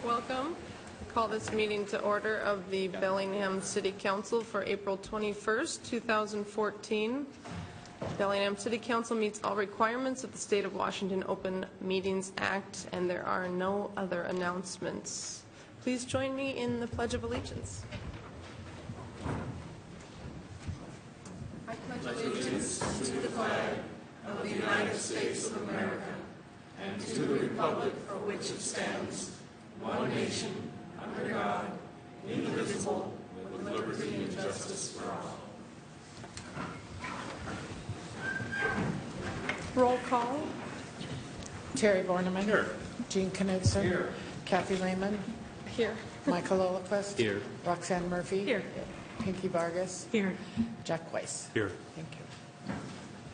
Welcome. I call this meeting to order of the Bellingham City Council for April 21st, 2014. Bellingham City Council meets all requirements of the State of Washington Open Meetings Act, and there are no other announcements. Please join me in the Pledge of Allegiance. I pledge allegiance to the flag of the United States of America and to the republic for which it stands, one nation, under God, indivisible, with liberty and justice for all. Roll call. Terry Borneman. Here. Jean Knudsen. Here. Kathy Lehman. Here. Michael Lillquist. Here. Roxanne Murphy. Here. Pinky Vargas. Here. Jack Weiss. Here. Thank you.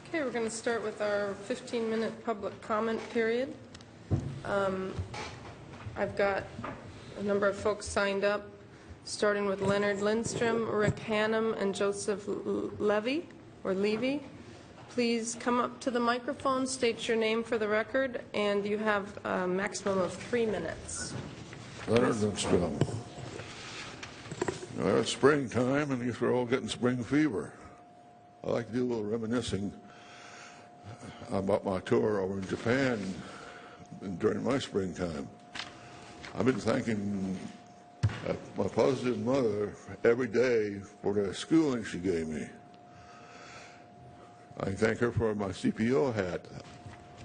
Okay, we're going to start with our 15-minute public comment period. I've got a number of folks signed up, starting with Leonard Lindstrom, Rick Hannum, and Joseph Levy. Please come up to the microphone, state your name for the record, and you have a maximum of 3 minutes. Leonard Lindstrom. It's springtime, and I guess we're all getting spring fever. I like to do a little reminiscing about my tour over in Japan during my springtime. I've been thanking my positive mother every day for the schooling she gave me. I can thank her for my CPO hat.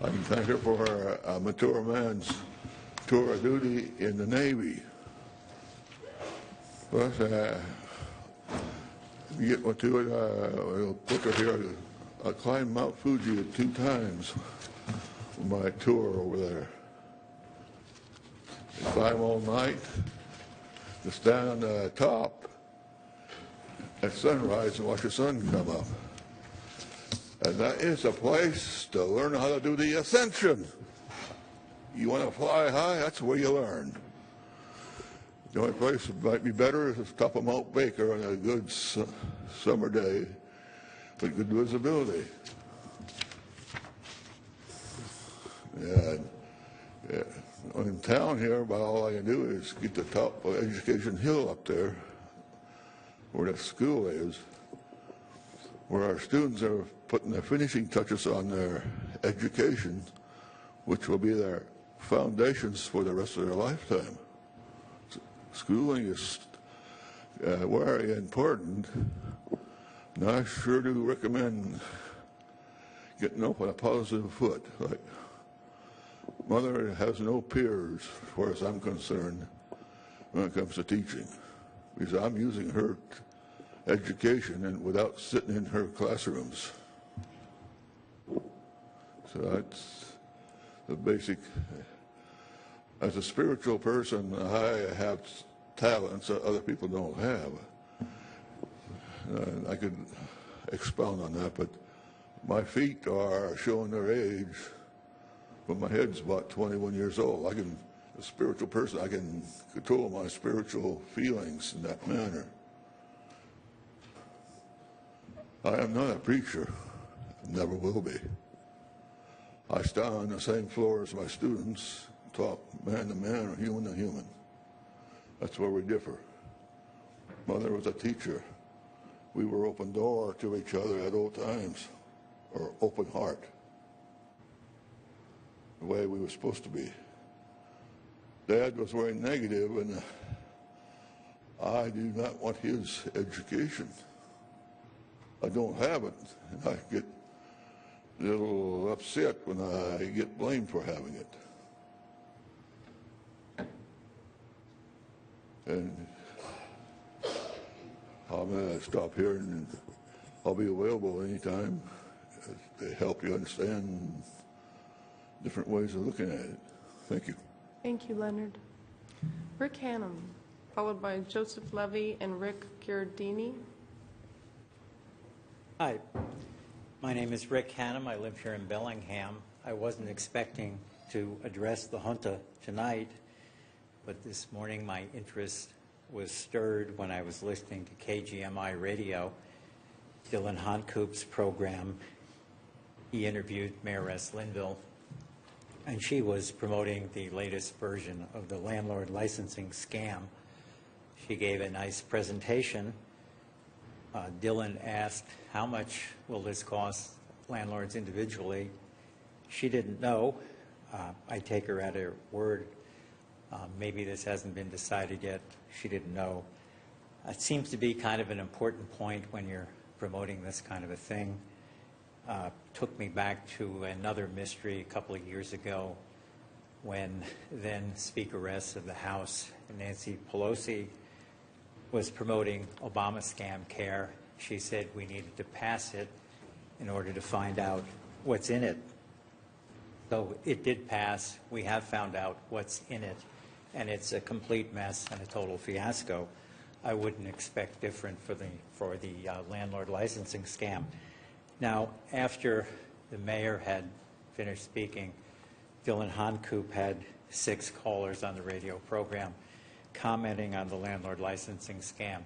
I can thank her for her mature man's tour of duty in the Navy. Plus, you get one to it, I'll put her here. I climbed Mount Fuji 2 times on my tour over there. I climb all night to stand on the top at sunrise and watch the sun come up. And that is a place to learn how to do the ascension. You want to fly high, that's where you learn. The only place that might be better is the top of Mount Baker on a good summer day with good visibility. In town here, about all I can do is get the top of Education Hill up there, where the school is, where our students are putting the finishing touches on their education, which will be their foundations for the rest of their lifetime. Schooling is very important, and I sure do recommend getting up on a positive foot. Like, Mother has no peers, as far as I'm concerned, when it comes to teaching, because I'm using her education and without sitting in her classrooms. So that's the basic. As a spiritual person, I have talents that other people don't have. I could expound on that, but my feet are showing their age, but my head's about 21 years old. A spiritual person, I can control my spiritual feelings in that manner. I am not a preacher, never will be. I stand on the same floor as my students, talk man to man or human to human. That's where we differ. Mother was a teacher. We were open door to each other at all times, or open heart, the way we were supposed to be. Dad was very negative, and I do not want his education. I don't have it, and I get a little upset when I get blamed for having it. And I'm going to stop here, and I'll be available anytime to help you understand different ways of looking at it. Thank you. Thank you, Leonard. Rick Hannum, followed by Joseph Levy and Rick Giardini. Hi, my name is Rick Hannum. I live here in Bellingham. I wasn't expecting to address the junta tonight, but this morning my interest was stirred when I was listening to KGMI radio, Dylan Honcoop's program. He interviewed Mayor Linville and she was promoting the latest version of the landlord licensing scam. She gave a nice presentation. Dylan asked, how much will this cost landlords individually? She didn't know. I take her at her word. Maybe this hasn't been decided yet. She didn't know. It seems to be kind of an important point when you're promoting this kind of a thing. Took me back to another mystery a couple of years ago when then Speakeress of the House, Nancy Pelosi, was promoting Obama scam care. She said we needed to pass it in order to find out what's in it. So it did pass. We have found out what's in it, and it's a complete mess and a total fiasco. I wouldn't expect different for the landlord licensing scam. Now, after the mayor had finished speaking, Dylan Honcoop had 6 callers on the radio program commenting on the landlord licensing scam.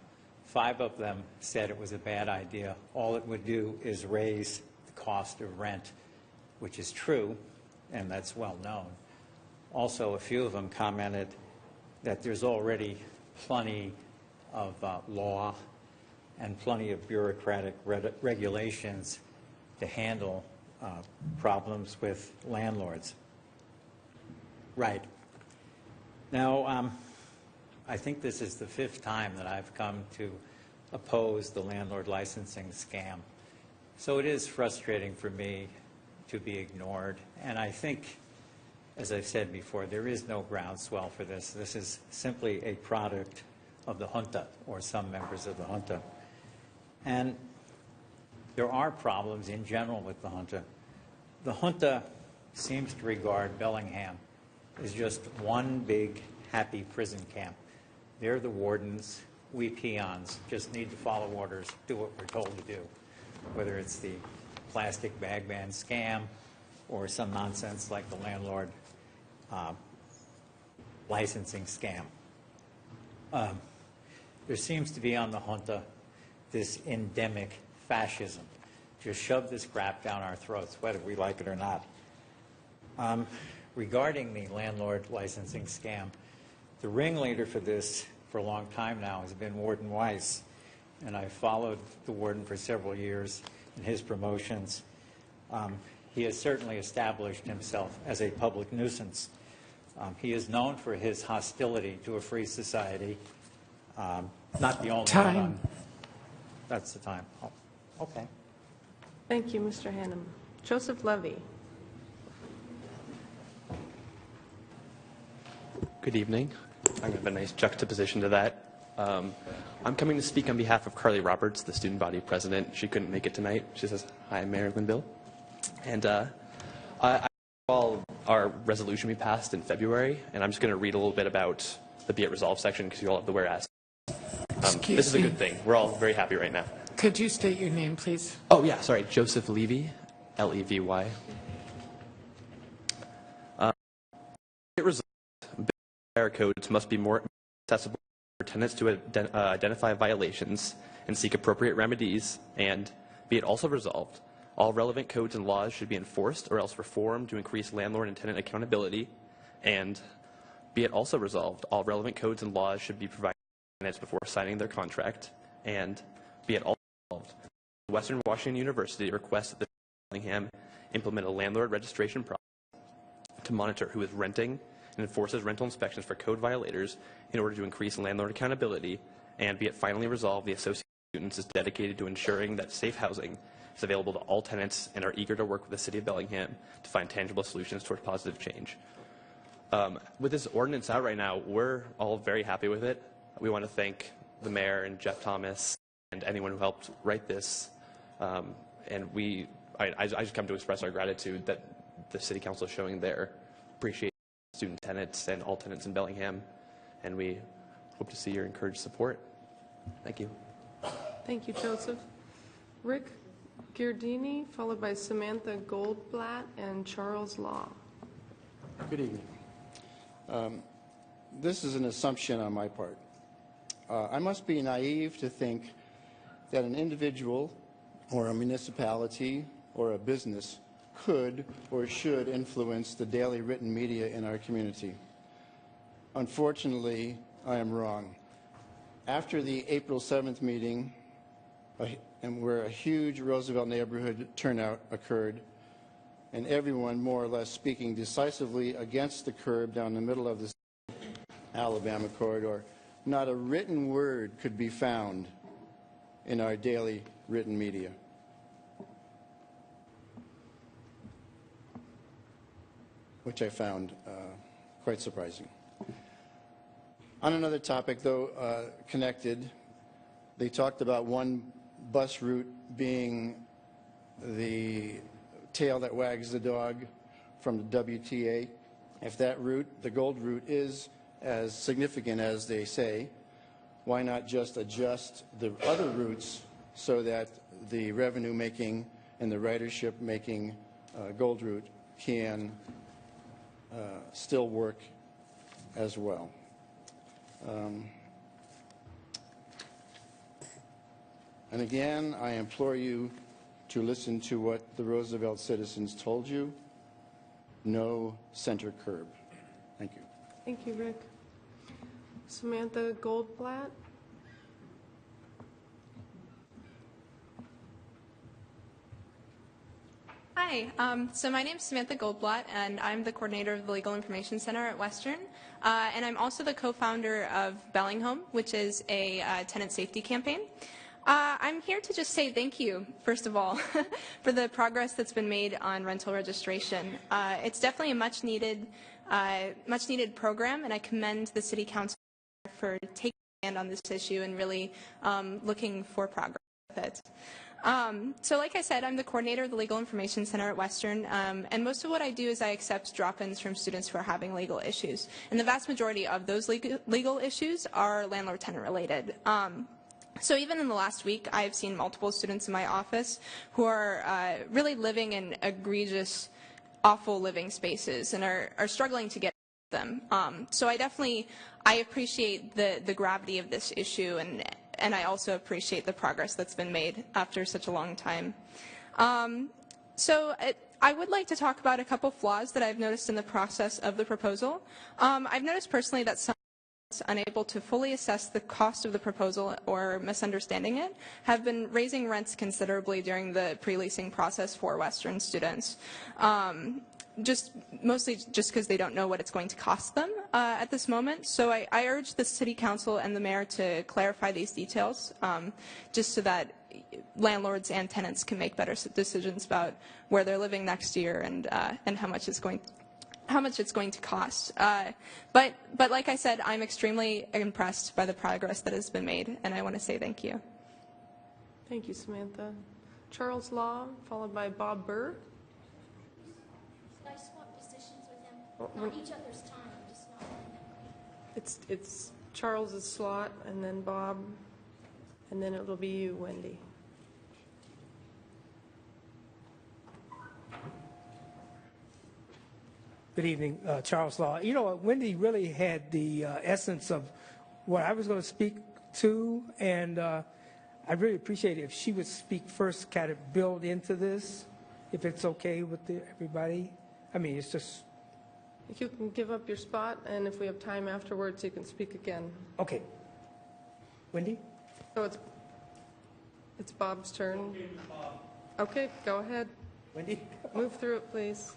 5 of them said it was a bad idea. All it would do is raise the cost of rent, which is true, and that's well known. Also, a few of them commented that there's already plenty of law and plenty of bureaucratic regulations to handle problems with landlords. Right. Now, I think this is the 5th time that I've come to oppose the landlord licensing scam. So it is frustrating for me to be ignored. And I think, as I've said before, there is no groundswell for this. This is simply a product of the junta, or some members of the junta. And there are problems in general with the junta. The junta seems to regard Bellingham as just one big happy prison camp. They're the wardens. We peons just need to follow orders, do what we're told to do, whether it's the plastic bag ban scam or some nonsense like the landlord licensing scam. There seems to be on the junta this endemic fascism. Just shove this crap down our throats, whether we like it or not. Regarding the landlord licensing scam, the ringleader for this for a long time now has been Warden Weiss, and I followed the warden for several years in his promotions. He has certainly established himself as a public nuisance. He is known for his hostility to a free society. Not the only Time. one. That's the time. Oh, okay. Thank you, Mr. Hannum. Joseph Levy. Good evening. I'm going to have a nice juxtaposition to that. I'm coming to speak on behalf of Carly Roberts, the student body president. She couldn't make it tonight. She says, hi, Mayor Linville. And our resolution we passed in February, and I'm just going to read a little bit about the Be It Resolved section because you all have the whereas. This is a good thing. We're all very happy right now. Could you state your name, please? Oh, yeah, sorry. Joseph Levy, L-E-V-Y. Be It Resolved. Fire codes must be more accessible for tenants to identify violations and seek appropriate remedies, and be it also resolved, all relevant codes and laws should be enforced or else reformed to increase landlord and tenant accountability, and be it also resolved, all relevant codes and laws should be provided to tenants before signing their contract, and be it also resolved, Western Washington University requests that the Bellingham implement a landlord registration process to monitor who is renting and enforces rental inspections for code violators in order to increase landlord accountability, and be it finally resolved, the Association of Students is dedicated to ensuring that safe housing is available to all tenants and are eager to work with the City of Bellingham to find tangible solutions toward positive change. With this ordinance out right now, we're all very happy with it. We want to thank the mayor and Jeff Thomas and anyone who helped write this. And I just come to express our gratitude that the City Council is showing their appreciation of student tenants and all tenants in Bellingham. And we hope to see your encouraged support. Thank you. Thank you, Joseph. Rick Giardini, followed by Samantha Goldblatt and Charles Law. Good evening. This is an assumption on my part. I must be naive to think that an individual or a municipality or a business could or should influence the daily written media in our community. Unfortunately, I am wrong. After the April 7th meeting, and where a huge Roosevelt neighborhood turnout occurred, and everyone more or less speaking decisively against the curb down the middle of the Alabama corridor, not a written word could be found in our daily written media. Which I found quite surprising. On another topic, though connected, they talked about one bus route being the tail that wags the dog from the WTA. If that route, the gold route, is as significant as they say, why not just adjust the other routes so that the revenue-making and the ridership-making gold route can still work as well? And again, I implore you to listen to what the Roosevelt citizens told you. No center curb. Thank you. Thank you, Rick. Samantha Goldblatt. Hi, so my name is Samantha Goldblatt, and I'm the coordinator of the Legal Information Center at Western, and I'm also the co-founder of Bellingham, which is a tenant safety campaign. I'm here to just say thank you, first of all, for the progress that's been made on rental registration. It's definitely a much needed program, and I commend the City Council for taking a stand on this issue and really looking for progress with it. So like I said, I'm the coordinator of the Legal Information Center at Western, and most of what I do is I accept drop-ins from students who are having legal issues. And the vast majority of those legal issues are landlord-tenant related. So even in the last week, I've seen multiple students in my office who are really living in egregious, awful living spaces and are struggling to get them. So I appreciate the gravity of this issue, and I also appreciate the progress that's been made after such a long time. I would like to talk about a couple flaws that I've noticed in the process of the proposal. I've noticed personally that some unable to fully assess the cost of the proposal or misunderstanding it have been raising rents considerably during the pre-leasing process for Western students. Mostly just because they don't know what it's going to cost them at this moment. So I urge the City Council and the Mayor to clarify these details just so that landlords and tenants can make better decisions about where they're living next year and how much it's going to cost. But like I said, I'm extremely impressed by the progress that has been made, and I want to say thank you. Thank you, Samantha. Charles Law, followed by Bob Burr. Should I swap positions with him? On each other's time, just not. It's Charles's slot, and then Bob, and then it'll be you, Wendy. Good evening, Charles Law. You know, Wendy really had the essence of what I was going to speak to, and I really appreciate it if she would speak first, kind of build into this, if it's okay with everybody. I mean, it's just... If you can give up your spot, and if we have time afterwards, you can speak again. Okay. Wendy? So it's Bob's turn. Okay, go ahead. Wendy? Move through it, please.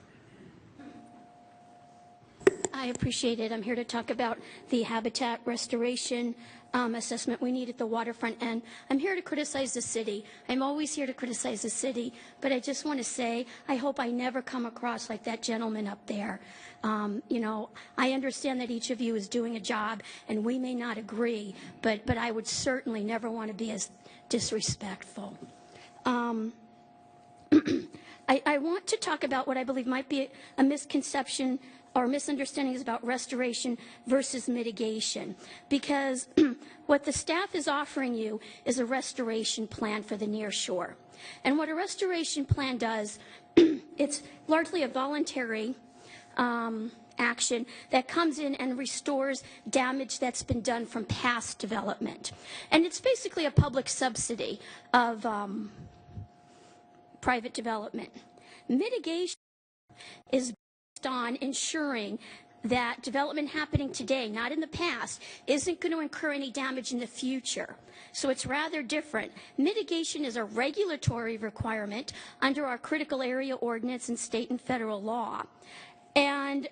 I appreciate it. I'm here to talk about the habitat restoration assessment we need at the waterfront end. I'm here to criticize the city. I'm always here to criticize the city, but I just want to say I hope I never come across like that gentleman up there. You know, I understand that each of you is doing a job, and we may not agree, but I would certainly never want to be as disrespectful. I want to talk about what I believe might be a misconception or misunderstandings about restoration versus mitigation, because what the staff is offering you is a restoration plan for the near shore. And what a restoration plan does, it's largely a voluntary action that comes in and restores damage that's been done from past development. And it's basically a public subsidy of private development. Mitigation is based on ensuring that development happening today, not in the past, isn't going to incur any damage in the future. So it's rather different. Mitigation is a regulatory requirement under our critical area ordinance and state and federal law. And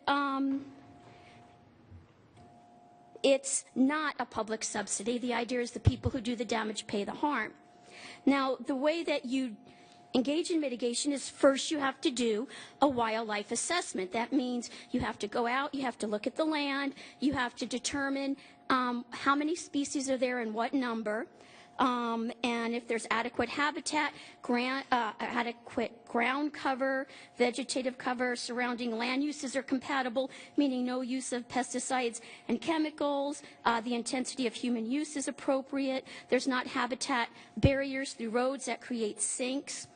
it's not a public subsidy. The idea is the people who do the damage pay the harm. Now, the way that you engage in mitigation is first you have to do a wildlife assessment. That means you have to go out, you have to look at the land, you have to determine how many species are there and what number, and if there's adequate habitat, adequate ground cover, vegetative cover, surrounding land uses are compatible, meaning no use of pesticides and chemicals, the intensity of human use is appropriate, there's not habitat barriers through roads that create sinks.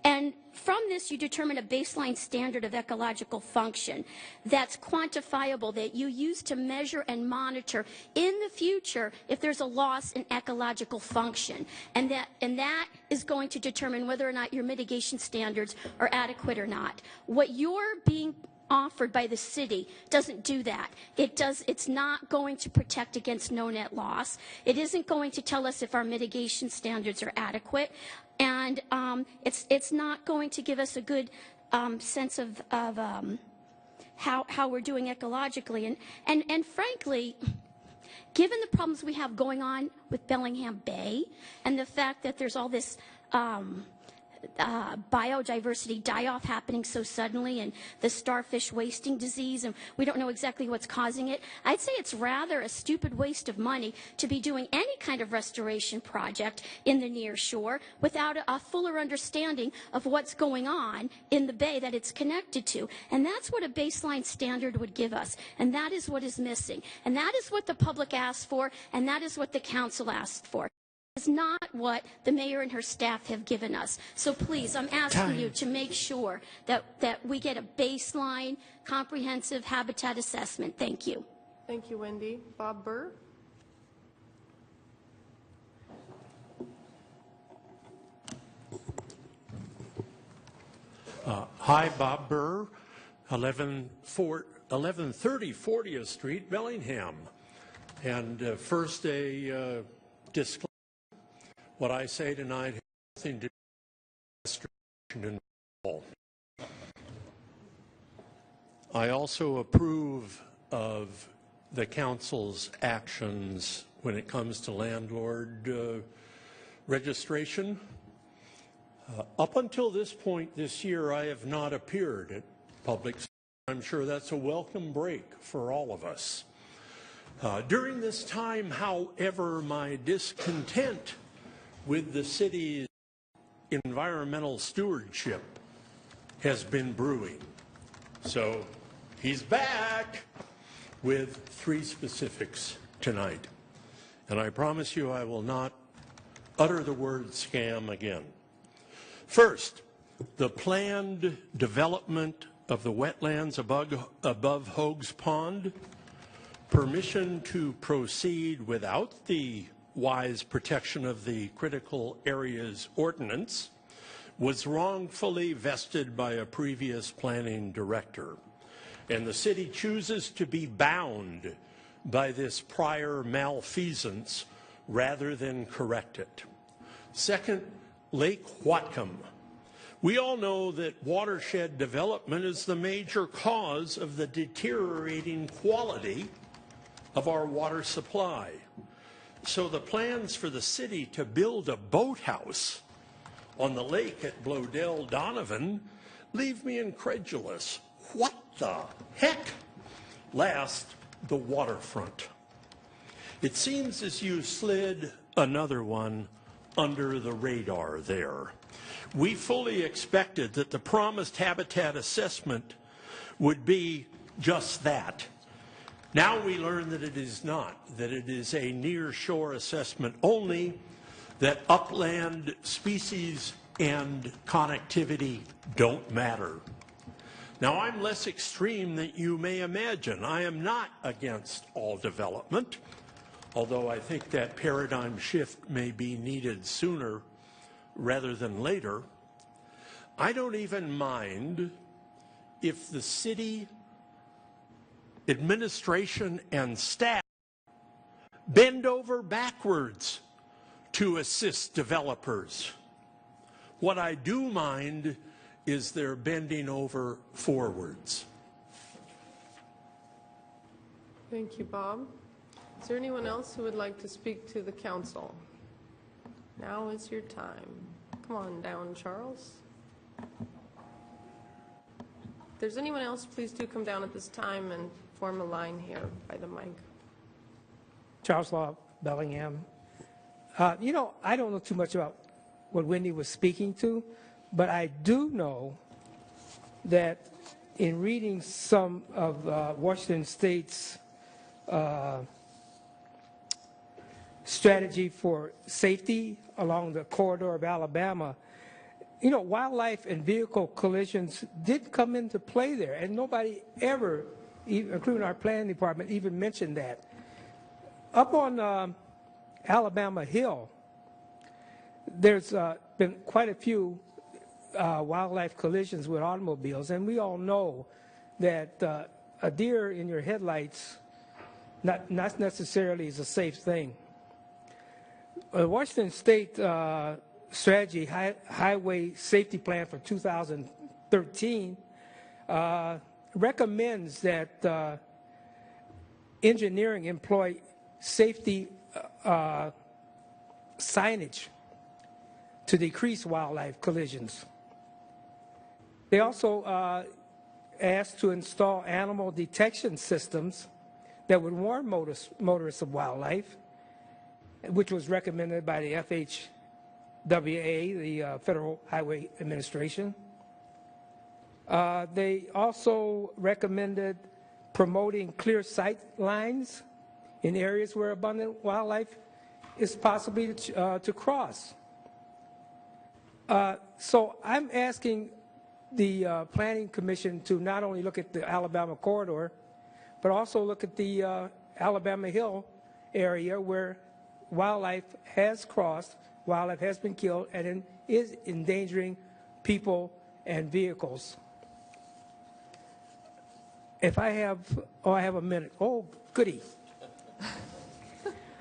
And from this, you determine a baseline standard of ecological function that's quantifiable, that you use to measure and monitor in the future if there's a loss in ecological function. And that is going to determine whether or not your mitigation standards are adequate or not. What you're being offered by the city doesn't do that. It's not going to protect against no net loss. It isn't going to tell us if our mitigation standards are adequate. And it's not going to give us a good sense of how we're doing ecologically. And frankly, given the problems we have going on with Bellingham Bay and the fact that there's all this biodiversity die-off happening so suddenly and the starfish wasting disease, and we don't know exactly what's causing it, I'd say it's rather a stupid waste of money to be doing any kind of restoration project in the near shore without a fuller understanding of what's going on in the bay that it's connected to. And that's what a baseline standard would give us. And that is what is missing. And that is what the public asked for, and that is what the council asked for. Is not what the mayor and her staff have given us. So please, I'm asking you to make sure that we get a baseline, comprehensive habitat assessment. Thank you. Thank you, Wendy. Bob Burr? Hi, Bob Burr, 1130 40th Street, Bellingham. And first a disclaimer. What I say tonight has nothing to do with restoration and all. I also approve of the council's actions when it comes to landlord registration. Up until this point this year, I have not appeared at public. I'm sure that's a welcome break for all of us. During this time, however, my discontent with the city's environmental stewardship has been brewing. So he's back with 3 specifics tonight. And I promise you I will not utter the word scam again. First, the planned development of the wetlands above Hoag's Pond, permission to proceed without the wise protection of the critical areas ordinance, was wrongfully vested by a previous planning director. And the city chooses to be bound by this prior malfeasance rather than correct it. Second, Lake Whatcom. We all know that watershed development is the major cause of the deteriorating quality of our water supply. So the plans for the city to build a boathouse on the lake at Blodell Donovan leave me incredulous. What the heck? Last, the waterfront. It seems as you slid another one under the radar there. We fully expected that the promised habitat assessment would be just that. Now we learn that it is not, that it is a near-shore assessment only, that upland species and connectivity don't matter. Now, I'm less extreme than you may imagine. I am not against all development, although I think that paradigm shift may be needed sooner rather than later. I don't even mind if the city administration and staff bend over backwards to assist developers. What I do mind is they're bending over forwards. Thank you, Bob. Is there anyone else who would like to speak to the council? Now is your time. Come on down, Charles. If there's anyone else, please do come down at this time and form a line here by the mic. Charles Law, Bellingham. You know, I don't know too much about what Wendy was speaking to, but I do know that in reading some of Washington State's strategy for safety along the corridor of Alabama, you know, wildlife and vehicle collisions did come into play there, and nobody ever, including our planning department, even mentioned that. Up on Alabama Hill, there's been quite a few wildlife collisions with automobiles, and we all know that a deer in your headlights not necessarily is a safe thing. Washington State strategy, highway safety plan for 2013, recommends that engineering employ safety signage to decrease wildlife collisions. They also asked to install animal detection systems that would warn motorists of wildlife, which was recommended by the FHWA, the Federal Highway Administration. They also recommended promoting clear sight lines in areas where abundant wildlife is possibly to cross. So I'm asking the Planning Commission to not only look at the Alabama corridor, but also look at the Alabama Hill area where wildlife has crossed, wildlife has been killed, and is endangering people and vehicles. If I have, I have a minute. Oh, goody.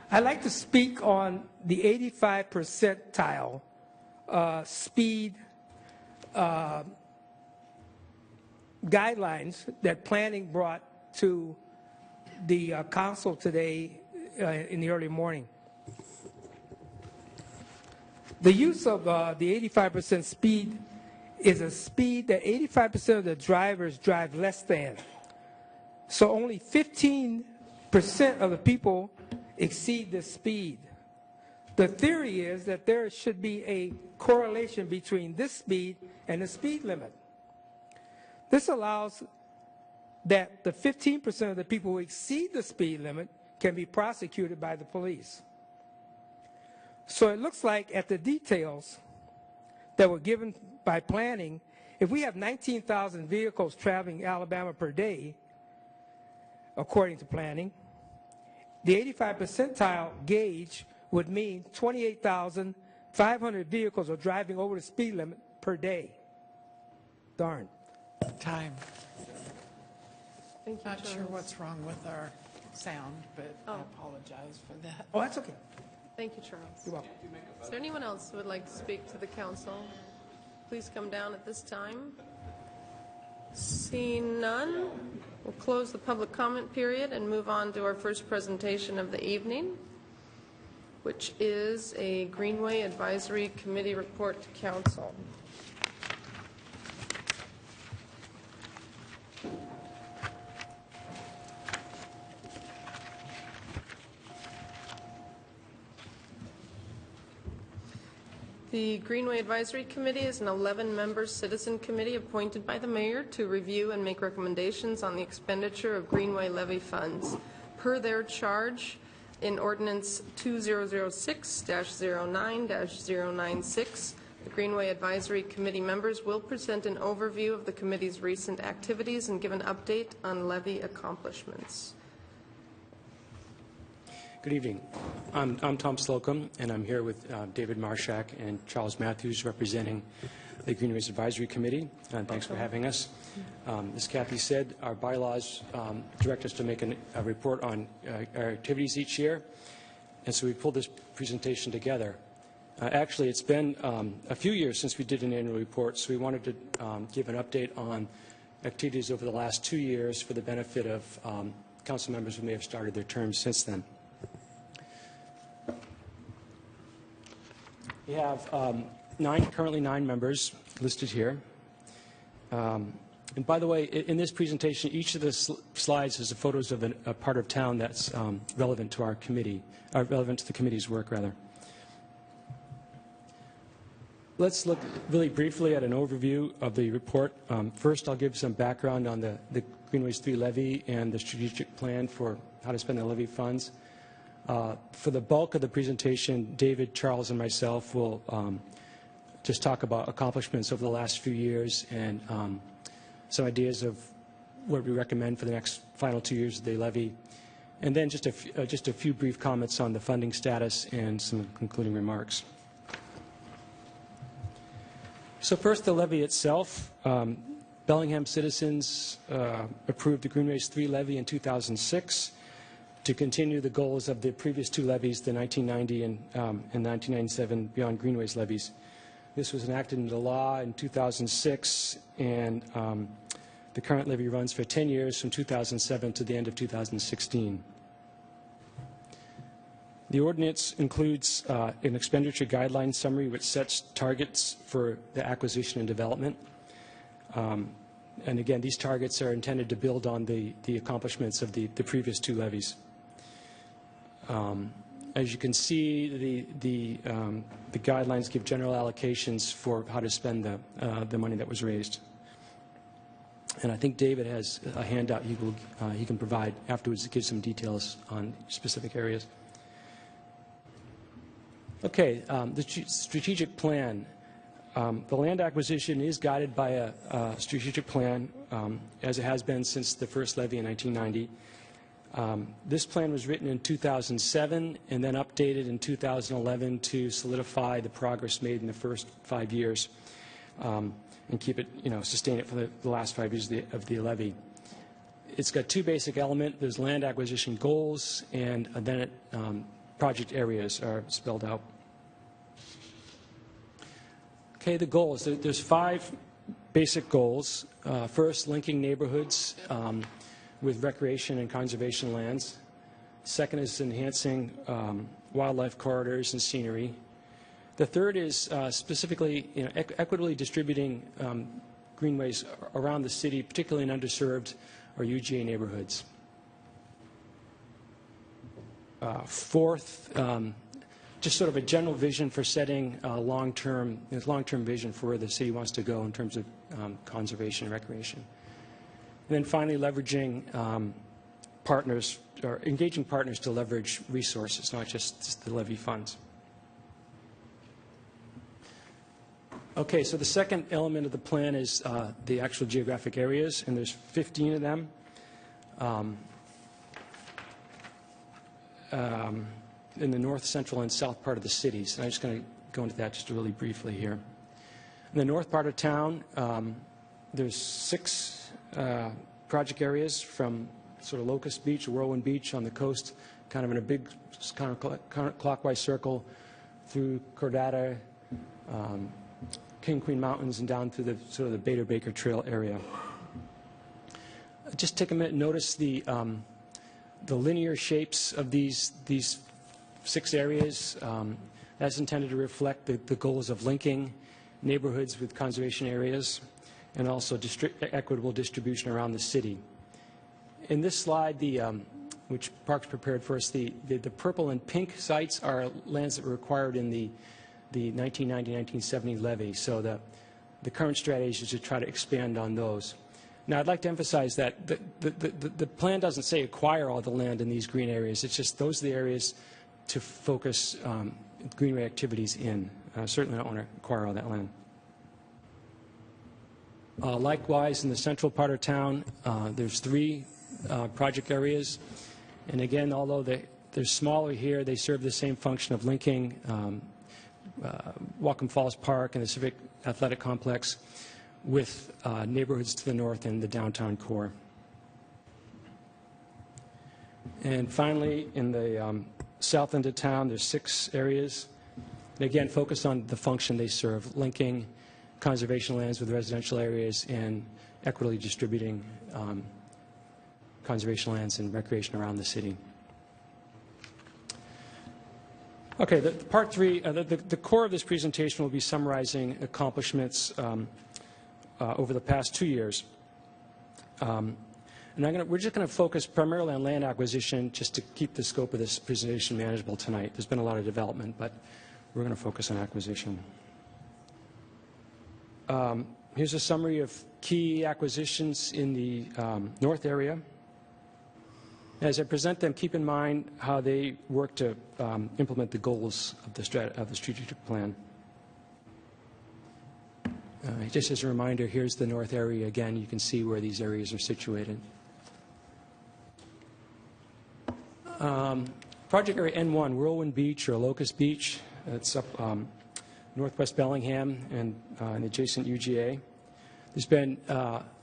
I'd like to speak on the 85 percentile speed guidelines that planning brought to the council today in the early morning. The use of the 85% speed is a speed that 85% of the drivers drive less than. So only 15% of the people exceed this speed. The theory is that there should be a correlation between this speed and the speed limit. This allows that the 15% of the people who exceed the speed limit can be prosecuted by the police. So it looks like at the details that were given by planning, if we have 19,000 vehicles traveling Alabama per day, according to planning, the 85 percentile gauge would mean 28,500 vehicles are driving over the speed limit per day. Darn. Time. Thank you, Not Charles. sure what's wrong with our sound, but I Oh. apologize for that. Oh, that's okay. Thank you, Charles. You're welcome. Is there anyone else who would like to speak to the council? Please come down at this time. Seeing none, we'll close the public comment period and move on to our first presentation of the evening, which is a Greenway Advisory Committee report to council. The Greenway Advisory Committee is an 11-member citizen committee appointed by the mayor to review and make recommendations on the expenditure of Greenway levy funds per their charge in Ordinance 2006-09-096. The Greenway Advisory Committee members will present an overview of the committee's recent activities and give an update on levy accomplishments. Good evening. I'm Tom Slocum, and I'm here with David Marshak and Charles Matthews representing the Greenways Advisory Committee, and thanks for having us. As Kathy said, our bylaws direct us to make a report on our activities each year, and so we pulled this presentation together. Actually, it's been a few years since we did an annual report, so we wanted to give an update on activities over the last 2 years for the benefit of council members who may have started their terms since then. We have currently nine members listed here. And by the way, in this presentation, each of the slides is the photos of a part of town that's relevant to our committee, relevant to the committee's work, rather. Let's look really briefly at an overview of the report. First, I'll give some background on the Greenways 3 levy and the strategic plan for how to spend the levy funds. For the bulk of the presentation, David, Charles, and myself will just talk about accomplishments over the last few years and some ideas of what we recommend for the next final 2 years of the levy, and then just a few brief comments on the funding status and some concluding remarks. So first, the levy itself. Bellingham citizens approved the Greenways 3 levy in 2006 to continue the goals of the previous two levies, the 1990 and 1997 Beyond Greenways levies. This was enacted into law in 2006, and the current levy runs for 10 years from 2007 to the end of 2016. The ordinance includes an expenditure guideline summary which sets targets for the acquisition and development. And again, these targets are intended to build on the accomplishments of the previous two levies. As you can see, the guidelines give general allocations for how to spend the money that was raised. And I think David has a handout he can provide afterwards to give some details on specific areas. Okay, the strategic plan. The land acquisition is guided by a strategic plan, as it has been since the first levy in 1990. This plan was written in 2007 and then updated in 2011 to solidify the progress made in the first 5 years and keep it, sustain it for the last 5 years of the levy. It's got two basic elements. There's land acquisition goals, and then project areas are spelled out. Okay, the goals. There's 5 basic goals. First, linking neighborhoods with recreation and conservation lands. Second is enhancing wildlife corridors and scenery. The third is specifically equitably distributing greenways around the city, particularly in underserved or UGA neighborhoods. Fourth, just sort of a general vision for setting long-term vision for where the city wants to go in terms of conservation and recreation. And then finally, leveraging partners, or engaging partners to leverage resources, not just the levy funds. Okay, so the second element of the plan is the actual geographic areas, and there's 15 of them. In the north, central, and south part of the cities. And I'm just going to go into that just really briefly here. In the north part of town, there's 6 project areas from sort of Locust Beach, Whirlwind Beach on the coast, kind of in a big kind of clockwise circle through Cordata, King Queen Mountains, and down through the sort of the Bader Baker Trail area. Just take a minute and notice the linear shapes of these 6 areas. That's intended to reflect the goals of linking neighborhoods with conservation areas and also equitable distribution around the city. In this slide, which Parks prepared for us, the purple and pink sites are lands that were required in the 1990-1970 levy. So the current strategy is to try to expand on those. Now, I'd like to emphasize that the plan doesn't say acquire all the land in these green areas. It's just those are the areas to focus greenway activities in. Certainly don't want to acquire all that land. Likewise, in the central part of town, there's 3 project areas. And again, although they're smaller here, they serve the same function of linking Whatcom Falls Park and the Civic Athletic Complex, with neighborhoods to the north and the downtown core. And finally, in the south end of town, there's 6 areas. And again, focused on the function they serve, linking conservation lands with residential areas and equitably distributing conservation lands and recreation around the city. Okay, the part 3, the core of this presentation will be summarizing accomplishments over the past 2 years. And we're just going to focus primarily on land acquisition just to keep the scope of this presentation manageable tonight. There's been a lot of development, but we're going to focus on acquisition. Here's a summary of key acquisitions in the north area. As I present them, keep in mind how they work to implement the goals of the strategic plan. Just as a reminder, here's the north area again. You can see where these areas are situated. Project Area N1, Whirlwind Beach or Locust Beach. It's up northwest Bellingham and an adjacent UGA. There's been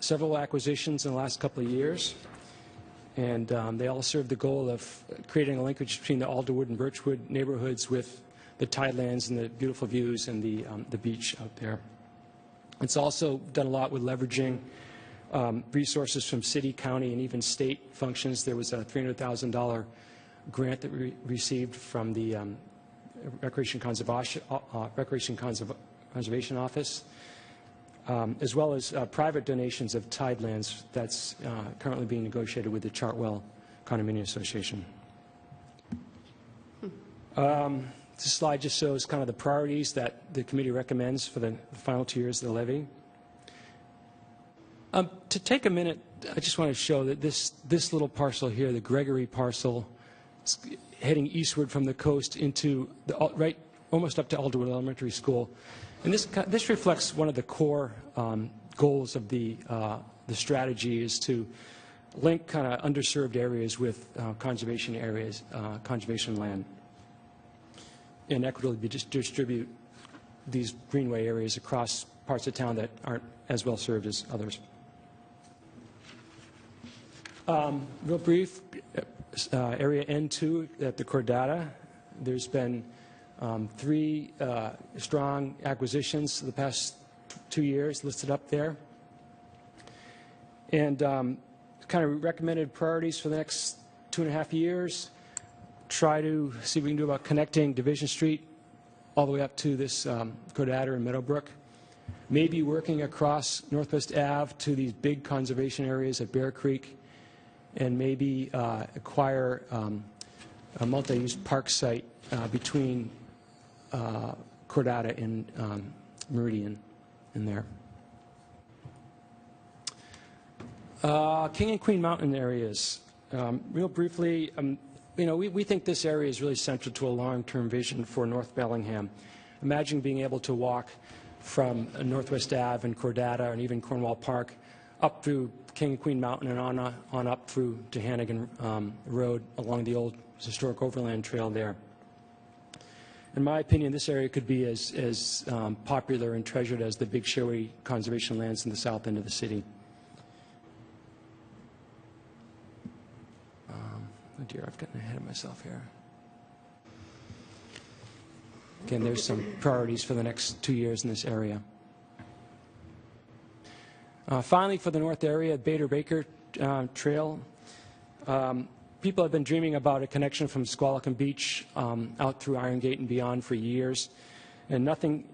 several acquisitions in the last couple of years, and they all serve the goal of creating a linkage between the Alderwood and Birchwood neighborhoods with the tidelands and the beautiful views and the beach out there. It's also done a lot with leveraging resources from city, county, and even state functions. There was a $300,000 grant that we received from the Recreation Conservation Office, as well as private donations of tidelands that's currently being negotiated with the Chartwell Condominium Association. This slide just shows kind of the priorities that the committee recommends for the final 2 years of the levy. To take a minute, I just want to show that this little parcel here, the Gregory parcel, is heading eastward from the coast into almost up to Alderwood Elementary School. And this reflects one of the core goals of the strategy, is to link kind of underserved areas with conservation areas, conservation land, and equitably distribute these greenway areas across parts of town that aren't as well served as others. Real brief, area N2 at the Cordata. There's been 3 strong acquisitions the past 2 years listed up there. And kind of recommended priorities for the next 2.5 years. Try to see what we can do about connecting Division Street all the way up to this Cordata and Meadowbrook. Maybe working across Northwest Ave to these big conservation areas at Bear Creek, and maybe acquire a multi-use park site between Cordata and Meridian in there. King and Queen Mountain areas. Real briefly, we think this area is really central to a long-term vision for North Bellingham. Imagine being able to walk from Northwest Ave and Cordata and even Cornwall Park up through King and Queen Mountain and on up through to Hannigan Road along the old historic overland trail there. In my opinion, this area could be as popular and treasured as the big showy conservation lands in the south end of the city. Oh dear, I've gotten ahead of myself here. Again, there's some priorities for the next 2 years in this area. Finally, for the north area, Bader Baker Trail. People have been dreaming about a connection from Squalicum Beach out through Iron Gate and beyond for years. And nothing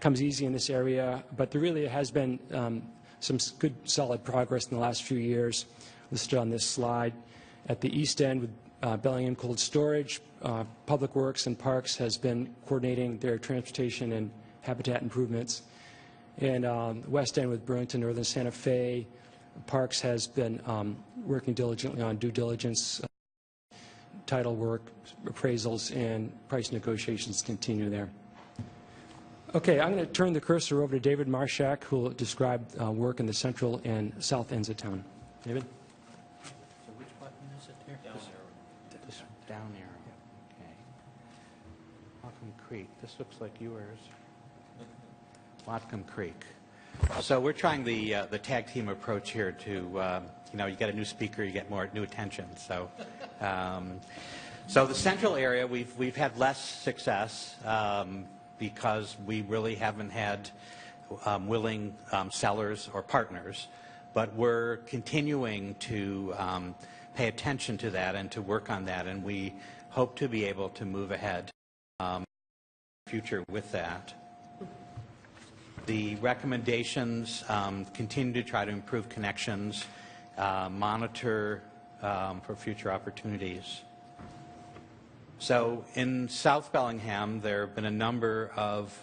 comes easy in this area, but there really has been some good, solid progress in the last few years, listed on this slide. At the east end with Bellingham Cold Storage, Public Works and Parks has been coordinating their transportation and habitat improvements. And west end with Burlington Northern Santa Fe, Parks has been working diligently on due diligence, title work, appraisals, and price negotiations continue there. Okay, I'm going to turn the cursor over to David Marshak, who will describe work in the central and south ends of town. David? So which button is it there? Down arrow. This down arrow. Okay. How Whatcom Creek. This looks like yours. Whatcom Creek. So we're trying the tag team approach here to, you get a new speaker, you get more new attention. So, so the central area, we've had less success because we really haven't had willing sellers or partners. But we're continuing to pay attention to that and to work on that, and we hope to be able to move ahead in the future with that. The recommendations continue to try to improve connections, monitor for future opportunities. So in South Bellingham, there have been a number of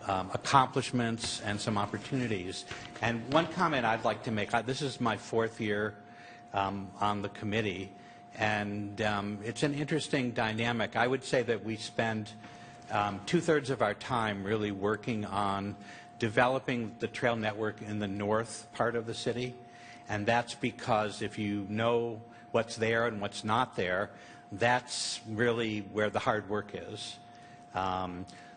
accomplishments and some opportunities. And one comment I'd like to make, this is my 4th year on the committee, and it's an interesting dynamic. I would say that we spend 2/3 of our time really working on developing the trail network in the north part of the city, and that's because if you know what's there and what's not there, that's really where the hard work is.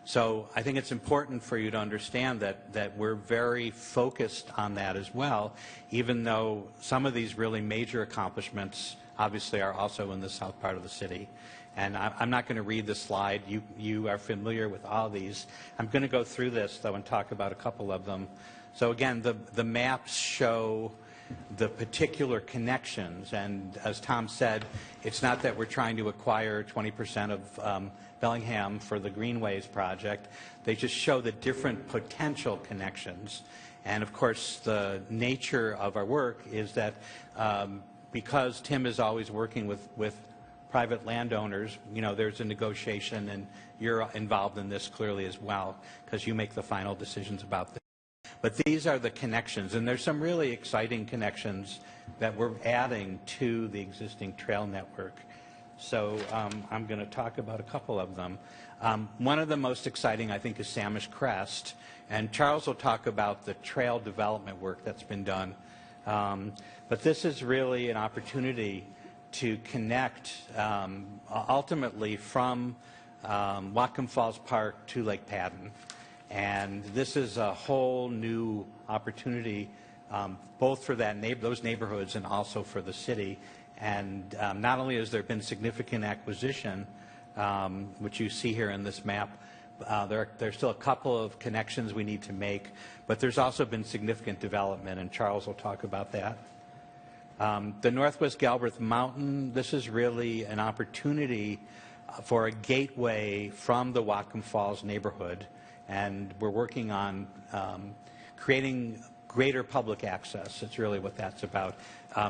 So I think it's important for you to understand that we're very focused on that as well, even though some of these really major accomplishments obviously are also in the south part of the city. And I'm not going to read the slide. You are familiar with all these. I'm going to go through this, though, and talk about a couple of them. So again, the maps show the particular connections. And as Tom said, it's not that we're trying to acquire 20% of Bellingham for the Greenways project. They just show the different potential connections. And of course, the nature of our work is that because Tim is always working with private landowners, there's a negotiation, and you're involved in this clearly as well, because you make the final decisions about this. But these are the connections, and there's some really exciting connections that we're adding to the existing trail network. So I'm going to talk about a couple of them. One of the most exciting, I think, is Samish Crest, and Charles will talk about the trail development work that's been done. But this is really an opportunity to connect ultimately from Whatcom Falls Park to Lake Padden. And this is a whole new opportunity both for those neighborhoods and also for the city. And not only has there been significant acquisition, which you see here in this map, there's still a couple of connections we need to make, but there's also been significant development, and Charles will talk about that. The Northwest Galbraith Mountain, this is really an opportunity for a gateway from the Whatcom Falls neighborhood, and we're working on creating greater public access. It's really what that's about.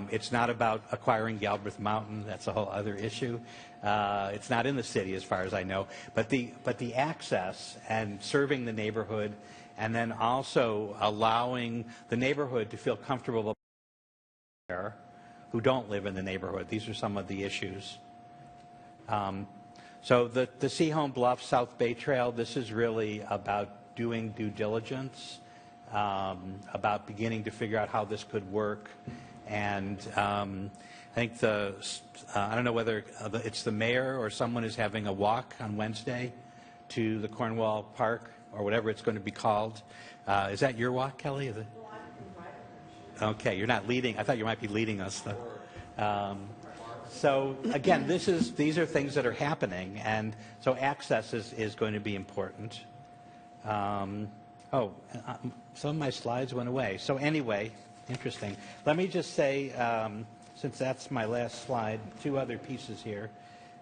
It's not about acquiring Galbraith Mountain. That's a whole other issue. It's not in the city as far as I know. But the access and serving the neighborhood, and then also allowing the neighborhood to feel comfortable there who don't live in the neighborhood. These are some of the issues. So the Seahome Bluff South Bay Trail, this is really about doing due diligence, about beginning to figure out how this could work. And I think I don't know whether it's the mayor or someone is having a walk on Wednesday to the Cornwall Park or whatever it's going to be called. Is that your walk, Kelly? Is it? Okay, you're not leading. I thought you might be leading us, though. So again, these are things that are happening, and so access is going to be important. Some of my slides went away. So anyway, interesting. Let me just say, since that's my last slide, 2 other pieces here.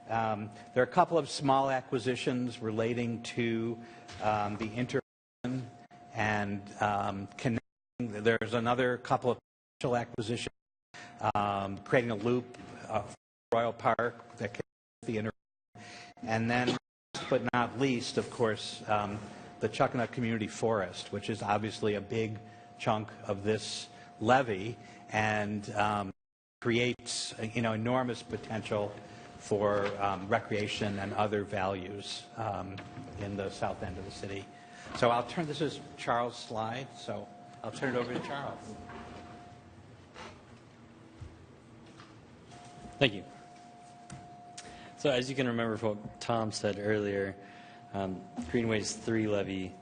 There are a couple of small acquisitions relating to the intervention and connecting. There's another couple of potential acquisitions, creating a loop of Royal Park that connects the intervention. And then, last but not least, of course, the Chuckanut Community Forest, which is obviously a big chunk of this levee and creates enormous potential for recreation and other values in the south end of the city. So this is Charles' slide, so I'll turn it over to Charles. Thank you. So as you can remember from what Tom said earlier, Greenway's 3 levy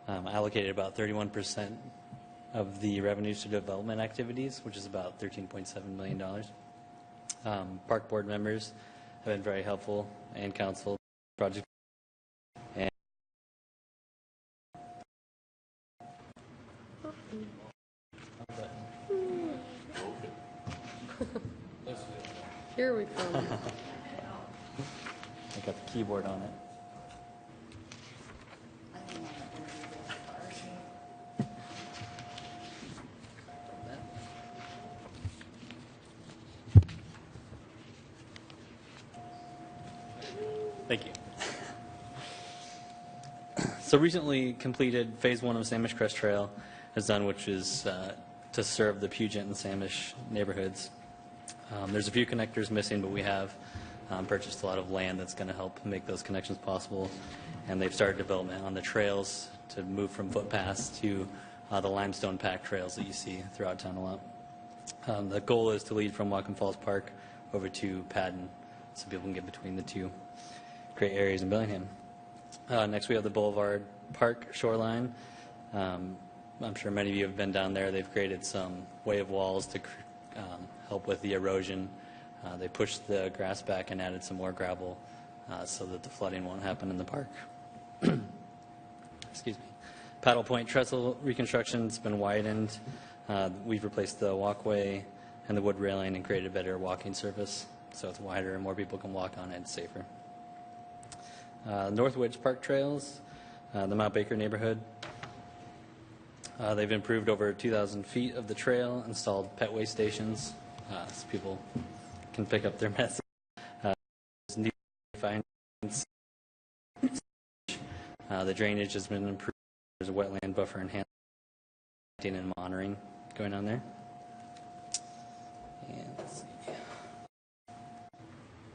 allocated about 31% of the revenues to development activities, which is about $13.7 million. Park board members have been very helpful, and council project. And Here we go. I got the keyboard on it. Thank you. So recently completed phase 1 of Samish Crest Trail is done, which is to serve the Puget and Samish neighborhoods. There's a few connectors missing, but we have purchased a lot of land that's going to help make those connections possible. And they've started development on the trails to move from footpaths to the limestone packed trails that you see throughout town a lot. The goal is to lead from Whatcom Falls Park over to Padden so people can get between the two great areas in Bellingham. Next we have the Boulevard Park shoreline. I'm sure many of you have been down there. They've created some wave walls to help with the erosion. They pushed the grass back and added some more gravel so that the flooding won't happen in the park. Excuse me. Paddle Point trestle reconstruction's been widened. We've replaced the walkway and the wood railing and created a better walking surface, so it's wider and more people can walk on it. It's safer. North Wedge Park trails, the Mount Baker neighborhood. They've improved over 2,000 feet of the trail, installed pet waste stations so people can pick up their mess. The drainage has been improved. There's a wetland buffer enhancement and monitoring going on there. And let's